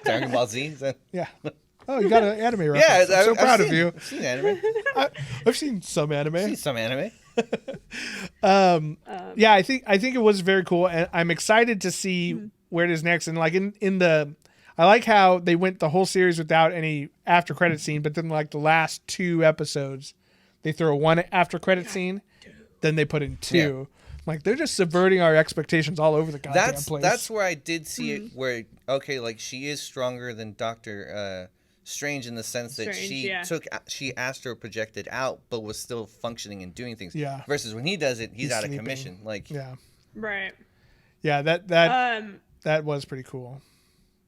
Dragon Ball Z. Is that... Yeah. Oh, you got an anime reference. I'm so proud of you. I've seen anime. I've seen some anime. Yeah, I think it was very cool, and I'm excited to see where it is next. And like I like how they went the whole series without any after credit scene, but then like the last 2 episodes, they throw one after credit scene, then they put in 2. Yeah. Like they're just subverting our expectations all over the goddamn place. That's where I did see it. Where like she is stronger than Doctor Strange in the sense that she astro projected out, but was still functioning and doing things. Yeah. Versus when he does it, he's out sleeping. Of commission. Like right. Yeah, that was pretty cool.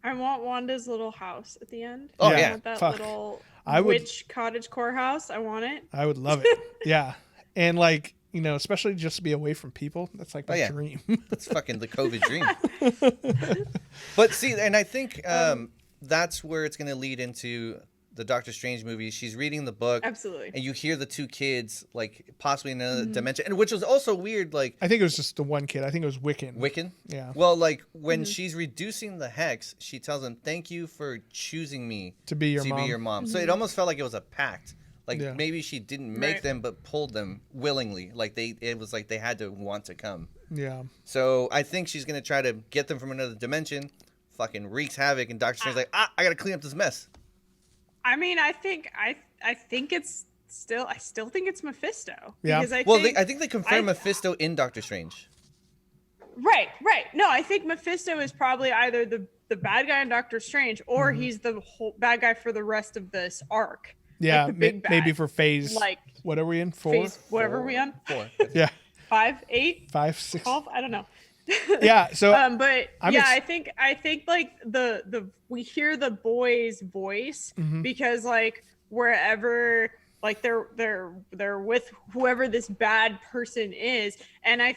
I want Wanda's little house at the end. Oh I want that little witch cottage core house. I want it. I would love it. Yeah, and like especially just to be away from people. That's like my dream. That's fucking the COVID dream. But see, and I think that's where it's going to lead into the Doctor Strange movie. She's reading the book. Absolutely. And you hear the 2 kids, like, possibly in another dimension. And which was also weird, like... I think it was just the one kid. I think it was Wiccan. Wiccan? Yeah. Well, like, when she's reducing the hex, she tells him, thank you for choosing me to be your mom. So it almost felt like it was a pact. Like, maybe she didn't make them, but pulled them willingly. Like, it was like they had to want to come. Yeah. So I think she's going to try to get them from another dimension. Fucking wreaks havoc, and Doctor Strange's like, I gotta clean up this mess. I mean, I think it's still, I still think it's Mephisto. Yeah. Because I think they confirmed Mephisto in Doctor Strange. Right. No, I think Mephisto is probably either the bad guy in Doctor Strange, or he's the whole bad guy for the rest of this arc. Yeah, like maybe for phase. Like, what are we in? 4? Phase, whatever 4. We on. 4. Yeah. 5, 8, 5, 6, 12. I don't know. Yeah. So. But I think like the we hear the boy's voice because like wherever like they're with whoever this bad person is, and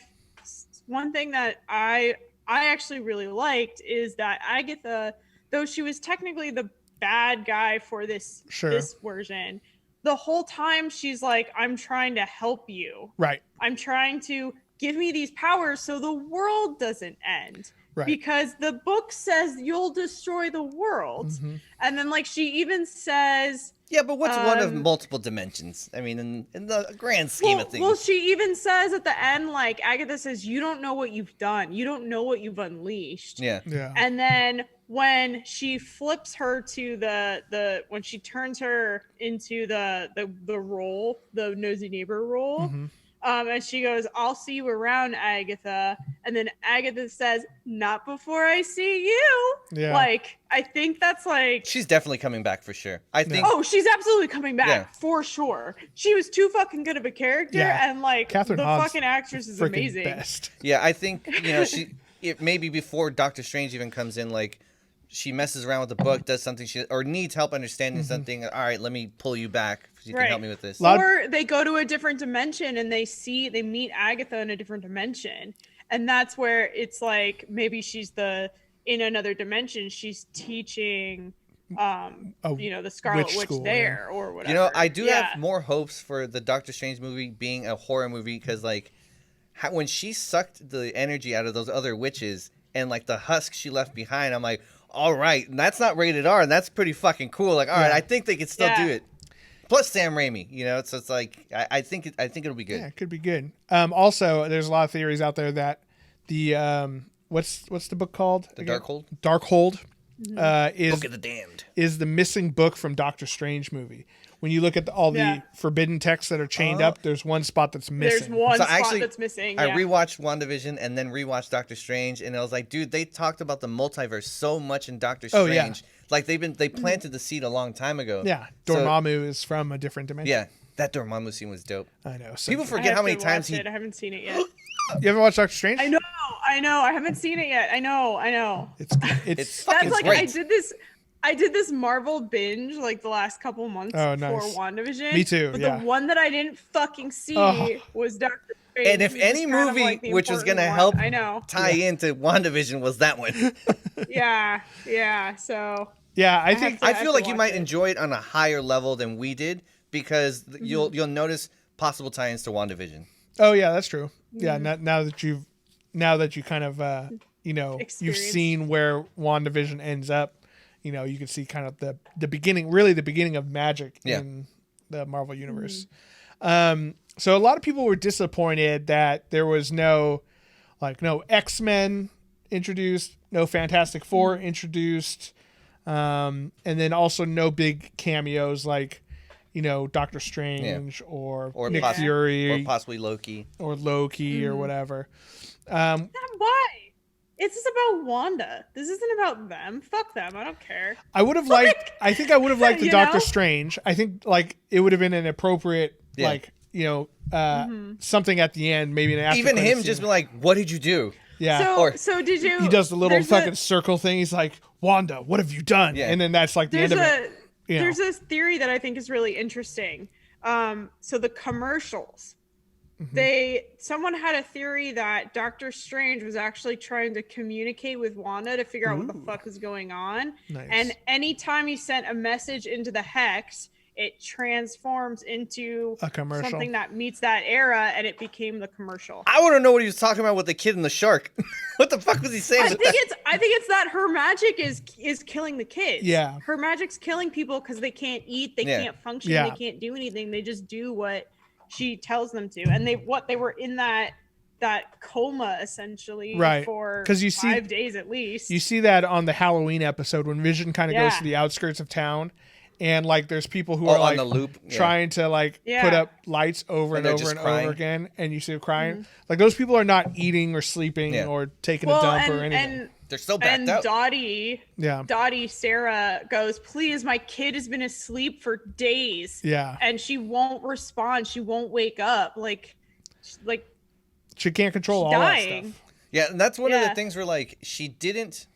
one thing that I actually really liked is that Agatha, though she was technically the bad guy for this version, the whole time she's like, I'm trying to help you. Right. I'm trying to give me these powers so the world doesn't end. Right. Because the book says you'll destroy the world. And then like she even says... Yeah, but what's one of multiple dimensions? I mean, in the grand scheme of things. Well, she even says at the end, like, Agatha says, you don't know what you've done. You don't know what you've unleashed. Yeah. And then when she flips her to the when she turns her into the role, the nosy neighbor role, and she goes, "I'll see you around, Agatha," and then Agatha says, "Not before I see you." Yeah. Like, I think that's like, She's definitely coming back for sure. I think. oh, she's absolutely coming back Yeah. for sure. She was too fucking good of a character, Yeah. and like Catherine the Hahn's fucking actress is freaking amazing. best. Yeah, I think it maybe before Doctor Strange even comes in, like she messes around with the book, does something or needs help understanding something. All right, let me pull you back. You can help me with this. Or they go to a different dimension and they meet Agatha in a different dimension, and that's where it's like maybe she's in another dimension. She's teaching, the Scarlet Witch there or whatever. You know, I do have more hopes for the Doctor Strange movie being a horror movie because, like, when she sucked the energy out of those other witches and like the husk she left behind, I'm like, all right, and that's not rated R, and that's pretty fucking cool. Like, all right, I think they could still do it. Plus Sam Raimi, so it's like I think it'll be good. Yeah, it could be good. Also, there's a lot of theories out there that the what's the book called? The Darkhold. Darkhold is Book of the Damned. Is the missing book from Doctor Strange movie. When you look at all the forbidden texts that are chained up, there's one spot that's missing. There's one spot that's missing. I rewatched WandaVision and then rewatched Doctor Strange, and I was like, dude, they talked about the multiverse so much in Doctor Strange. Oh, yeah. Like they planted the seed a long time ago. Yeah, Dormammu is from a different dimension. Yeah, that Dormammu scene was dope. I know. So people forget how many times I haven't seen it yet. You haven't watched Doctor Strange? I know. I haven't seen it yet. I know. It's that's like great. I did this Marvel binge like the last couple months for WandaVision. Me too. But the one that I didn't fucking see was Doctor Strange. And if any movie which was gonna help tie into WandaVision was that one. yeah. So I feel like you might enjoy it on a higher level than we did because you'll notice possible tie-ins to WandaVision. Oh yeah, that's true. Yeah, now that you kind of you've seen where WandaVision ends up, you can see kind of the beginning, really the beginning of magic in the Marvel universe. So a lot of people were disappointed that there was no X-Men introduced, no Fantastic Four introduced, and then also no big cameos like Doctor Strange or Nick Fury or possibly Loki or whatever. Why? It's just about Wanda. This isn't about them. Fuck them. I don't care. I think I would have liked the Doctor Strange. I think it would have been an appropriate something at the end, maybe an after even him just be like, what did you do? Yeah. So did you? He does the little fucking circle thing. He's like, Wanda, what have you done? Yeah. And then that's like the end of it. There's this theory that I think is really interesting. So the commercials, someone had a theory that Doctor Strange was actually trying to communicate with Wanda to figure out what the fuck was going on. Nice. And anytime he sent a message into the hex, it transforms into a commercial, something that meets that era, and it became the commercial. I want to know what he was talking about with the kid and the shark. What the fuck was he saying? I think it's that her magic is killing the kids. Yeah, her magic's killing people because they can't eat, they can't function, they can't do anything. They just do what she tells them to, and they were in that coma essentially for 5 days at least. You see that on the Halloween episode when Vision kind of goes to the outskirts of town. And there's people who are on the loop, trying to put up lights over and over and over again, and you see them crying. Like those people are not eating or sleeping or taking a dump or anything. And they're still backed up. Dottie, Sarah goes, "Please, my kid has been asleep for days." Yeah, and she won't respond. She won't wake up. Like she can't control all that stuff. Yeah, and that's one of the things where she didn't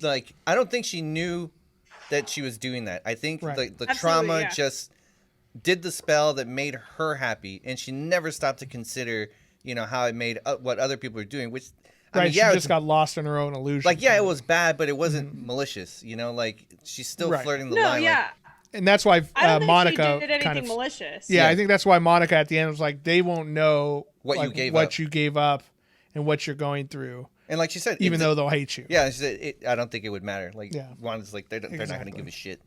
I don't think she knew that she was doing that. I think the trauma just did the spell that made her happy, and she never stopped to consider, how it made what other people are doing. Which, she just got lost in her own illusion. It was bad, but it wasn't malicious. She's still flirting the line. And that's why Monica she did anything malicious. Yeah, I think that's why Monica at the end was like, they won't know what you gave up and what you're going through. And like she said, even though they'll hate you. Yeah, she said, I don't think it would matter. Wanda's they're not going to give a shit.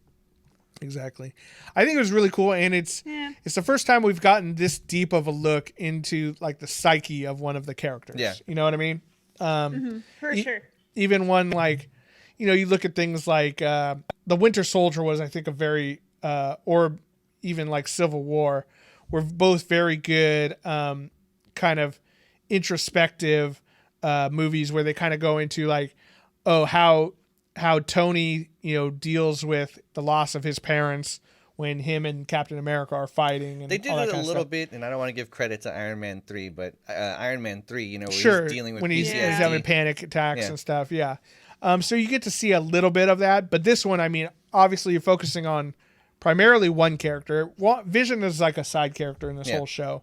Exactly. I think it was really cool, and it's the first time we've gotten this deep of a look into the psyche of one of the characters. Yeah. You know what I mean? For sure. Even one you look at things like the Winter Soldier was, I think, a very or even like Civil War, were both very good kind of introspective movies where they kind of go into like, oh, how Tony, deals with the loss of his parents when him and Captain America are fighting. And they did all that it a kind of little stuff. bit, and I don't want to give credit to Iron Man 3, but Iron Man 3, where Sure, he's dealing with when he's PTSD. having panic attacks and stuff. Yeah. So you get to see a little bit of that, but this one, I mean, obviously you're focusing on primarily one character. Vision is like a side character in this whole show.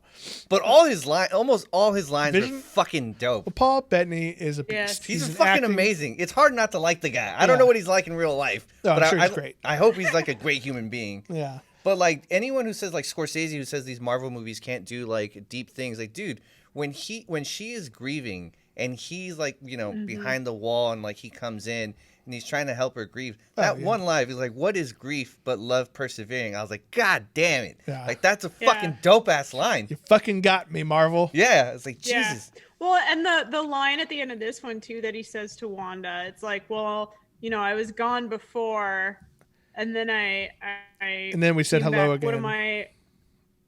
But almost all his lines are fucking dope. Well, Paul Bettany is a beast. Yes. He's an fucking acting- amazing. It's hard not to like the guy. I don't know what he's like in real life, No, but I'm sure he's great. I hope he's like a great human being. Yeah. But like anyone who says like Scorsese, who says these Marvel movies can't do like deep things, like dude, when she is grieving and he's like behind the wall and like he comes in and he's trying to help her grieve. That one line is like, "What is grief but love persevering?" I was like, God damn it! Yeah. Like that's a fucking dope ass line. You fucking got me, Marvel. Yeah, it's like Jesus. Well, and the line at the end of this one too that he says to Wanda, it's like, well, I was gone before, and then And then we said came hello back. again. What am I?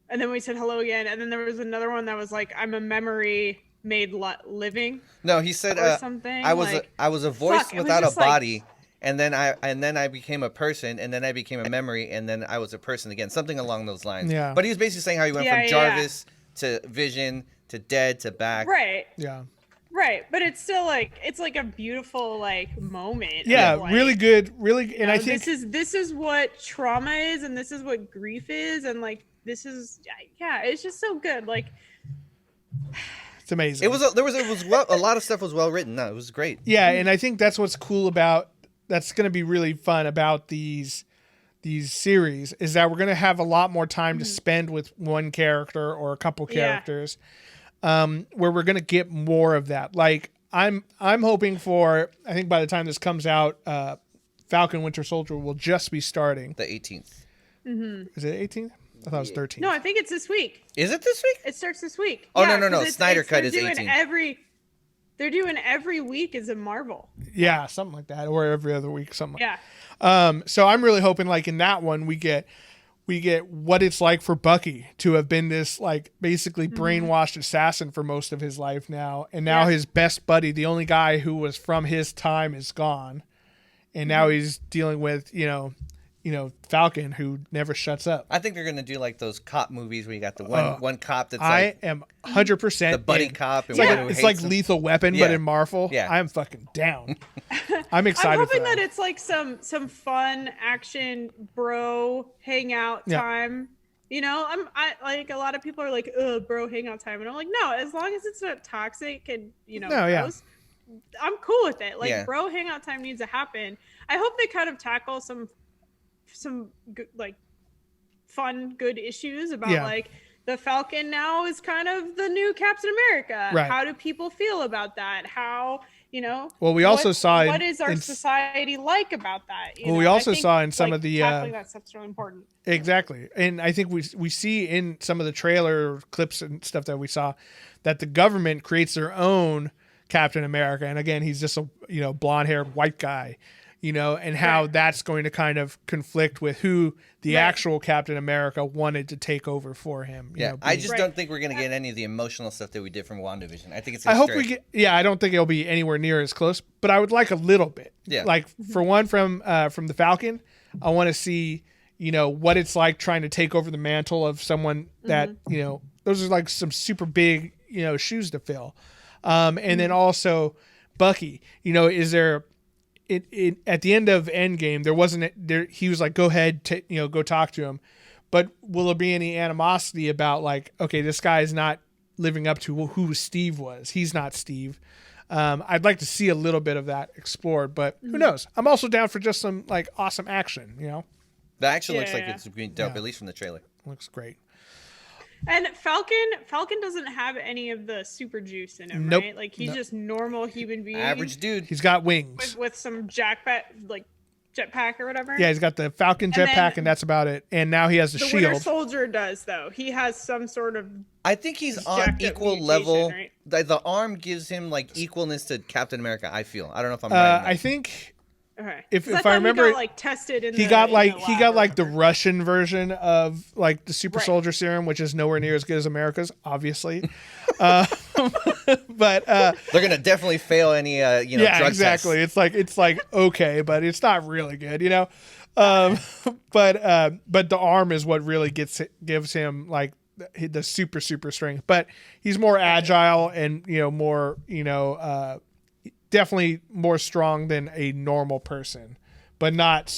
And then we said hello again, and then there was another one that was like, I'm a memory made living. No, he said or something. I was a voice without a body. Like, and then I became a person, and then I became a memory, and then I was a person again. Something along those lines. Yeah. But he was basically saying how he went from Jarvis to Vision to Dead to back. right. Yeah. Right, but it's still like it's like a beautiful like moment. Yeah, of, like, really good, really, and I think this is what trauma is, and this is what grief is, and like this is it's just so good. Like it's amazing. A lot of stuff was well written. No, it was great. Yeah, and I think that's what's cool that's going to be really fun about these series is that we're going to have a lot more time to spend with one character or a couple characters. Where we're gonna get more of that. Like I'm hoping for. I think by the time this comes out, Falcon Winter Soldier will just be starting. The 18th. Is it 18th? I thought it was 13th. no, I think it's this week. Is it this week? It starts this week. Oh Yeah, no! 'cause Snyder Cut they're is doing 18th. They're doing every week is a Marvel. Yeah, something like that, or every other week, something. Yeah. So I'm really hoping, like in that one, we get what it's like for Bucky to have been this like basically brainwashed assassin for most of his life now, and now his best buddy, the only guy who was from his time, is gone, and now he's dealing with Falcon, who never shuts up. I think they're gonna do like those cop movies where you got the one cop that's I like am 100% the buddy cop. And It's like Lethal Weapon, but in Marvel. Yeah. I'm fucking down. I'm excited. I'm hoping for that it's like some fun action bro hangout time. I like a lot of people are like, "Ugh, bro hangout time," and I'm like, no, as long as it's not toxic and gross, I'm cool with it. Like bro hangout time needs to happen. I hope they kind of tackle some good, like fun good issues about like the Falcon now is kind of the new Captain America. Right. How do people feel about that? How Well, we also saw what is our society like about that? We also saw in some of the tackling that stuff's really important. Exactly, and I think we see in some of the trailer clips and stuff that we saw that the government creates their own Captain America, and again, he's just a blonde-haired white guy. And how that's going to kind of conflict with who the actual Captain America wanted to take over for him. I just don't think we're going to get any of the emotional stuff that we did from WandaVision. I think it's I hope we get, I don't think it'll be anywhere near as close, but I would like a little bit. Yeah. Like for one from the Falcon, I want to see, what it's like trying to take over the mantle of someone that, those are like some super big, shoes to fill. And then also Bucky, is there, It at the end of Endgame, there wasn't there. He was like, "Go ahead, go talk to him." But will there be any animosity about like, okay, this guy is not living up to who Steve was. He's not Steve. I'd like to see a little bit of that explored, but who knows? I'm also down for just some like awesome action. The action looks like it's being dope, at least from the trailer. Looks great. And Falcon doesn't have any of the super juice in him, right? Like he's just normal human being, average dude. He's got wings with some jetpack or whatever. Yeah, he's got the Falcon jetpack, and that's about it. And now he has the shield. Winter Soldier does though. He has some sort of. I think he's on equal level. Right? The arm gives him like equalness to Captain America. I feel. I don't know if I'm right. I think Okay. if I remember, he got, like tested in he the, got in like the he lab got or like the whatever. Russian version of like the super Right. soldier serum, which is nowhere near as good as America's, obviously. But They're gonna definitely fail any yeah, drug exactly. tests. It's like okay, but it's not really good, you know. But the arm is what really gives him like the super strength. But he's more agile and more definitely more strong than a normal person, but not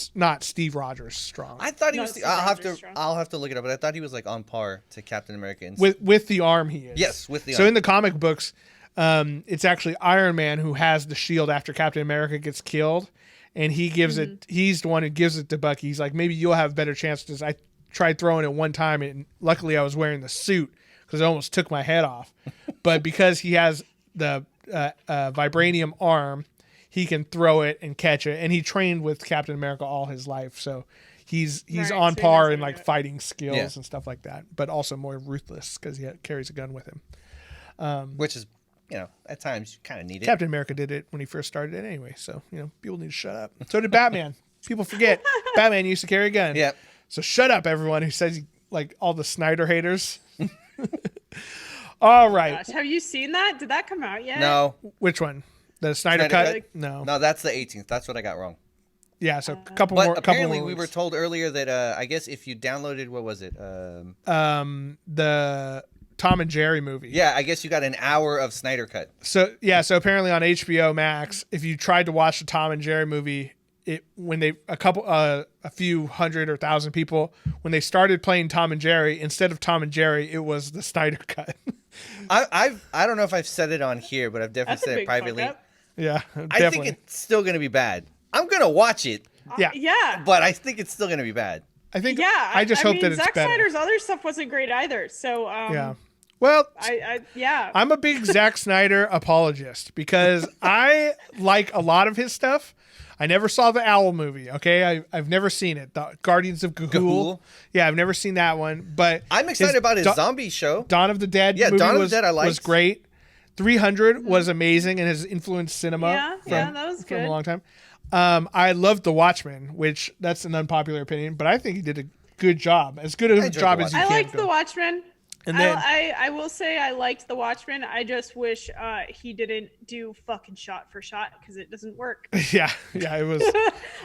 Steve Rogers strong. I thought he No, was. Steve Rogers strong. I'll have to look it up, but I thought he was like on par to Captain America. With the arm, he is. Yes, with the So arm. in the comic books, it's actually Iron Man who has the shield after Captain America gets killed, and he gives it. He's the one who gives it to Bucky. He's like, maybe you'll have better chances. I tried throwing it one time, and luckily I was wearing the suit because it almost took my head off. But because he has the vibranium arm, he can throw it and catch it. And he trained with Captain America all his life, so he's Right, on so he par knows in how to like do it. fighting skills Yeah. and stuff like that. But also more ruthless because he carries a gun with him. which is, at times you kind of need it. Captain America did it when he first started it anyway, so people need to shut up. So did Batman. People forget Batman used to carry a gun. Yeah. So shut up, everyone who says like all the Snyder haters. All right, Gosh, have you seen that? Did that come out yet? No, which one? The Snyder Snyder cut? Cut? No. no, that's the 18th. That's what I got wrong. Yeah. So a couple But more. apparently, couple more we were weeks. told earlier that I guess if you downloaded, what was it? The Tom and Jerry movie. Yeah, I guess you got an hour of Snyder Cut. So apparently on HBO Max, if you tried to watch the Tom and Jerry movie, a few hundred or thousand people, when they started playing Tom and Jerry, instead of Tom and Jerry, it was the Snyder cut. I don't know if I've said it on here, but I've definitely That's a said it big fuck privately. up. Yeah, I definitely. think it's still gonna be bad. I'm gonna watch it, Yeah. Yeah. but I think it's still gonna be bad. I think. Yeah. I just hope mean, that it's Zack better. Snyder's other stuff wasn't great either. So Yeah. Well, yeah. I'm a big Zack Snyder apologist because I like a lot of his stuff. I never saw the Owl movie. Okay, I've never seen it. The Guardians of Ga'Hoole. Ga'Hoole? Yeah, I've never seen that one. But I'm excited about his zombie show. Dawn of the Dead. Yeah, movie Dawn of the was, Dead I liked. was great. 300 was amazing and has influenced cinema. Yeah, that was from a good. long time. I loved The Watchmen, which that's an unpopular opinion, but I think he did a good job, as good a enjoyed job The as you I can. liked do. The Watchmen. And then- I will say I liked The Watchmen. I just wish he didn't do fucking shot for shot because it doesn't work. Yeah, it was.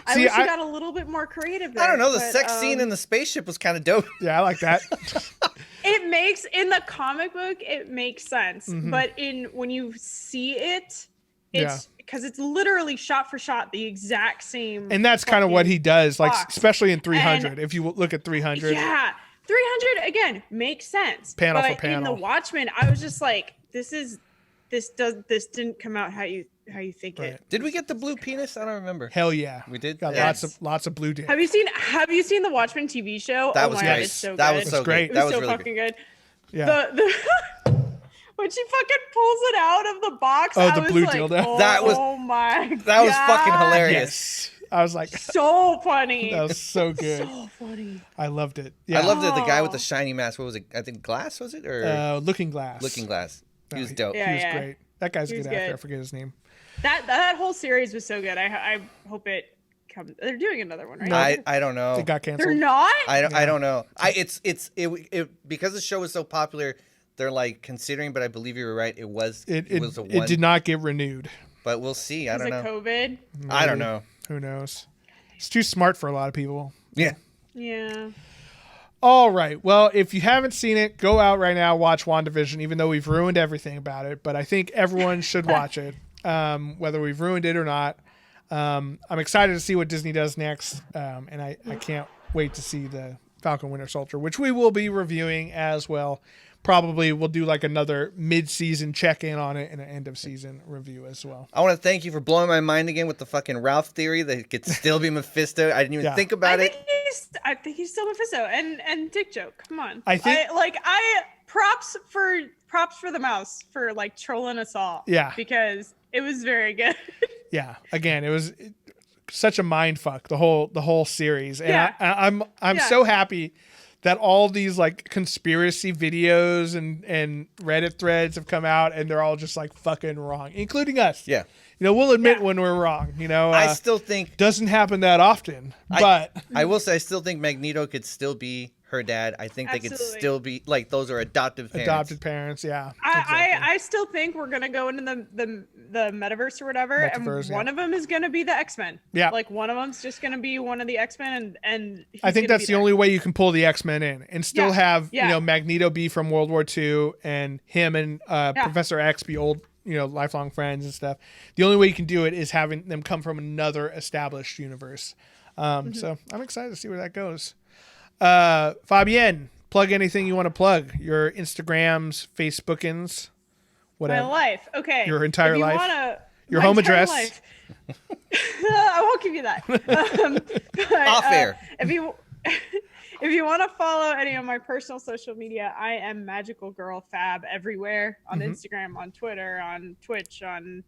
I See, wish he got a little bit more creative there. I don't know. The but, sex scene in the spaceship was kind of dope. Yeah, I like that. It makes in the comic book it makes sense, Mm-hmm. but when you see it, it's because it's literally shot for shot the exact same. And that's kind of what he does, like box. especially in 300. And- If you look at 300, Yeah, 300 again makes sense. Panel but for panel. in the Watchmen, I was just like, this didn't come out how you think Right. it. Did we get the blue penis? I don't remember. hell yeah, We did? Got Yes. lots of blue dick. Have you seen the Watchmen TV show? That oh was my great. god, it's so That good. was so great. great. It That was was so really fucking good. good. Yeah. When she fucking pulls it out of the box, Oh, I the was blue like, dildo. Oh, That was- my That was fucking God. hilarious. Yes, I was like, So funny. that was so good. So funny. I loved it. Yeah, I loved the guy with Oh. the shiny mask. What was it? I think Glass, was it? Or Looking Glass. Looking Glass. He was he- dope. Yeah. He was great. That guy's a He good was actor. good. I forget his name. That whole series was so good. I hope it comes. They're doing another one, right? I don't know. It got They're canceled. not. I don't know. It because the show was so popular. They're like considering, but I believe you were right. It was It was a one. it did not get renewed. But we'll see. I Is don't it know. COVID? I don't know. Who knows? It's too smart for a lot of people. Yeah. Yeah. All right. Well, if you haven't seen it, go out right now, watch WandaVision, even though we've ruined everything about it. But I think everyone should watch it, whether we've ruined it or not. I'm excited to see what Disney does next. And I can't wait to see the Falcon Winter Soldier, which we will be reviewing as well. Probably we'll do like another mid-season check-in on it and an end-of-season review as well. I want to thank you for blowing my mind again with the fucking Ralph theory that it could still be Mephisto. I didn't even Yeah. think about it. I think he's still Mephisto and Dick Joke. Come on. I think- props for the mouse for like trolling us all. Yeah. Because it was very good. Yeah. Again, it was such a mind fuck, the whole series. And Yeah. I'm Yeah. so happy that all these like conspiracy videos and Reddit threads have come out, and they're all just like fucking wrong, including us. Yeah. We'll admit when we're wrong. I still think doesn't happen that often, but I will say I still think Magneto could still be her dad. I think they could still be like those are adoptive parents. Adopted parents, yeah. I still think we're gonna go into the metaverse or whatever, and one of them is gonna be the X-Men. Yeah, like one of them's just gonna be one of the X-Men, and I think that's the only way you can pull the X-Men in and still have Magneto be from World War II and him and Professor X be old, lifelong friends and stuff. The only way you can do it is having them come from another established universe. So I'm excited to see where that goes. Fabienne, plug anything you want to plug. Your Instagrams, Facebookins, whatever. My life. Okay. Your entire life. Your my home entire address. Life. I won't give you that. Off air. If you want to follow any of my personal social media, I am Magical Girl Fab everywhere on Instagram, on Twitter, on Twitch, on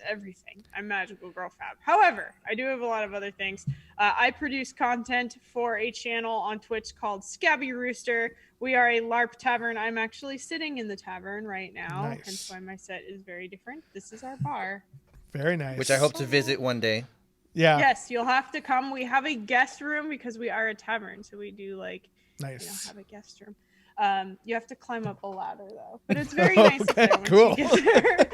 everything. I'm Magical Girl Fab. However, I do have a lot of other things. I produce content for a channel on Twitch called Scabby Rooster. We are a LARP tavern. I'm actually sitting in the tavern right now. Nice. Hence why my set is very different. This is our bar. Very nice. Which I hope to visit one day. Yeah. Yes, you'll have to come. We have a guest room because we are a tavern, so we do nice. Have a guest room. You have to climb up a ladder though, but it's very nice up there once cool. you get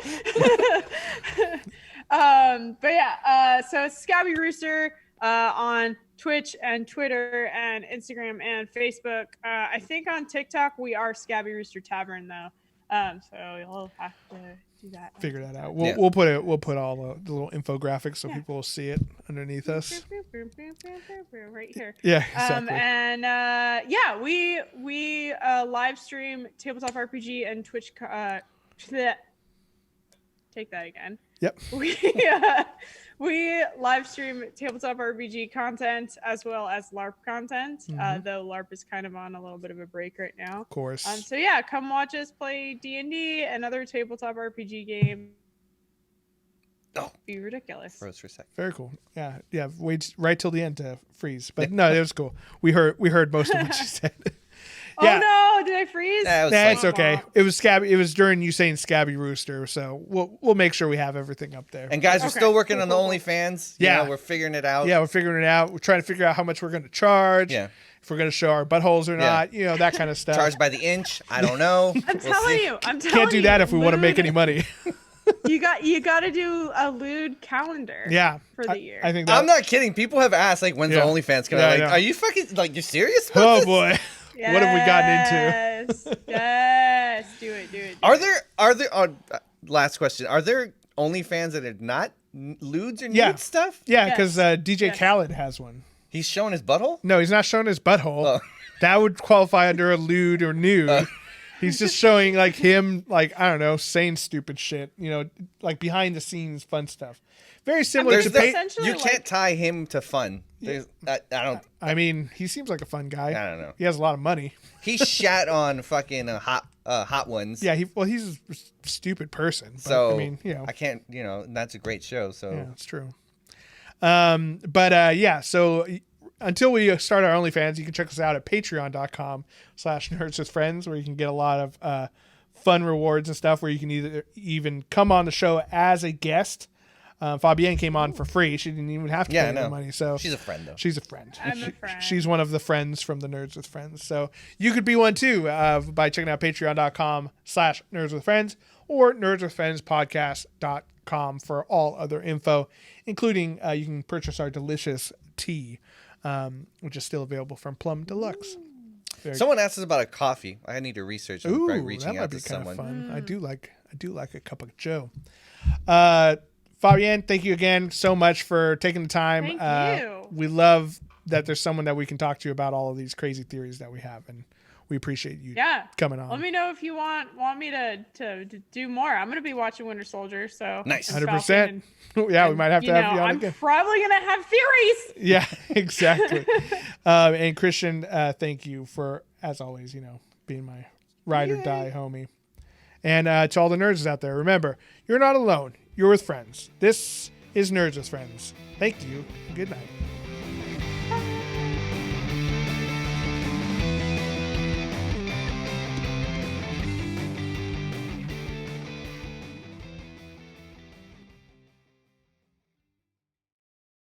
there. But yeah, so it's Scabby Rooster on Twitch and Twitter and Instagram and Facebook. I think on TikTok we are Scabby Rooster Tavern though, so you'll have to do that. Figure that out. We'll put all the little infographics so people will see it underneath us. Right here. Yeah, exactly. And we live stream tabletop RPG and Twitch. Take that again. Yep. We live stream tabletop RPG content as well as LARP content. Though LARP is kind of on a little bit of a break right now. Of course. So yeah, come watch us play D&D and other tabletop RPG game. Oh, be ridiculous. Froze for a second. Very cool. Yeah. Wait right till the end to freeze, but no, it was cool. We heard most of what you said. Yeah. Oh no! Did I freeze? It's okay. It was Scabby. It was during you saying Scabby Rooster, so we'll make sure we have everything up there. And guys, we're still working on the OnlyFans. Yeah, we're figuring it out. Yeah, we're figuring it out. We're trying to figure out how much we're going to charge. Yeah. If we're going to show our buttholes or not, that kind of stuff. Charge by the inch. I don't know. I'm telling you. Can't do that if we want to make any money. You got to do a lewd calendar. Yeah, for the year. I think I'm not kidding. People have asked when's the OnlyFans coming out? Are you fucking you're serious? Oh boy. Yes. What have we gotten into? Yes, do it. Are there last question? Are there OnlyFans that are not lewds or nude stuff? Yeah, because DJ Khaled has one. He's showing his butthole? No, he's not showing his butthole. That would qualify under a lewd or nude. He's just showing him I don't know, saying stupid shit. Behind the scenes fun stuff. Very similar to you can't tie him to fun. I don't. I mean, he seems like a fun guy. I don't know. He has a lot of money. He shat on fucking Hot Ones. Yeah, he's a stupid person. But, so I mean, I can't. That's a great show. So yeah, it's true. So until we start our OnlyFans, you can check us out at patreon.com/nerdswithfriends, where you can get a lot of fun rewards and stuff. Where you can even come on the show as a guest. Fabienne came on for free. She didn't even have to pay any money. So she's a friend, though. She's a friend. I'm a friend. She's one of the friends from the Nerds with Friends. So you could be one too by checking out patreon.com/nerdswithfriends or nerdswithfriendspodcast.com for all other info, including you can purchase our delicious tea, which is still available from Plum Deluxe. Someone asked us about a coffee. I need to research by reaching out to someone. Fun. I do like a cup of Joe. Fabienne, thank you again so much for taking the time. Thank you. We love that there's someone that we can talk to about all of these crazy theories that we have, and we appreciate you coming on. Let me know if you want me to do more. I'm going to be watching Winter Soldier, so nice. 100%. Yeah, we might have to have you on again. I'm probably going to have theories. Yeah, exactly. And Christian, thank you for, as always, being my ride or die homie. And to all the nerds out there, remember, you're not alone. You're with friends. This is Nerds with Friends. Thank you. Good night.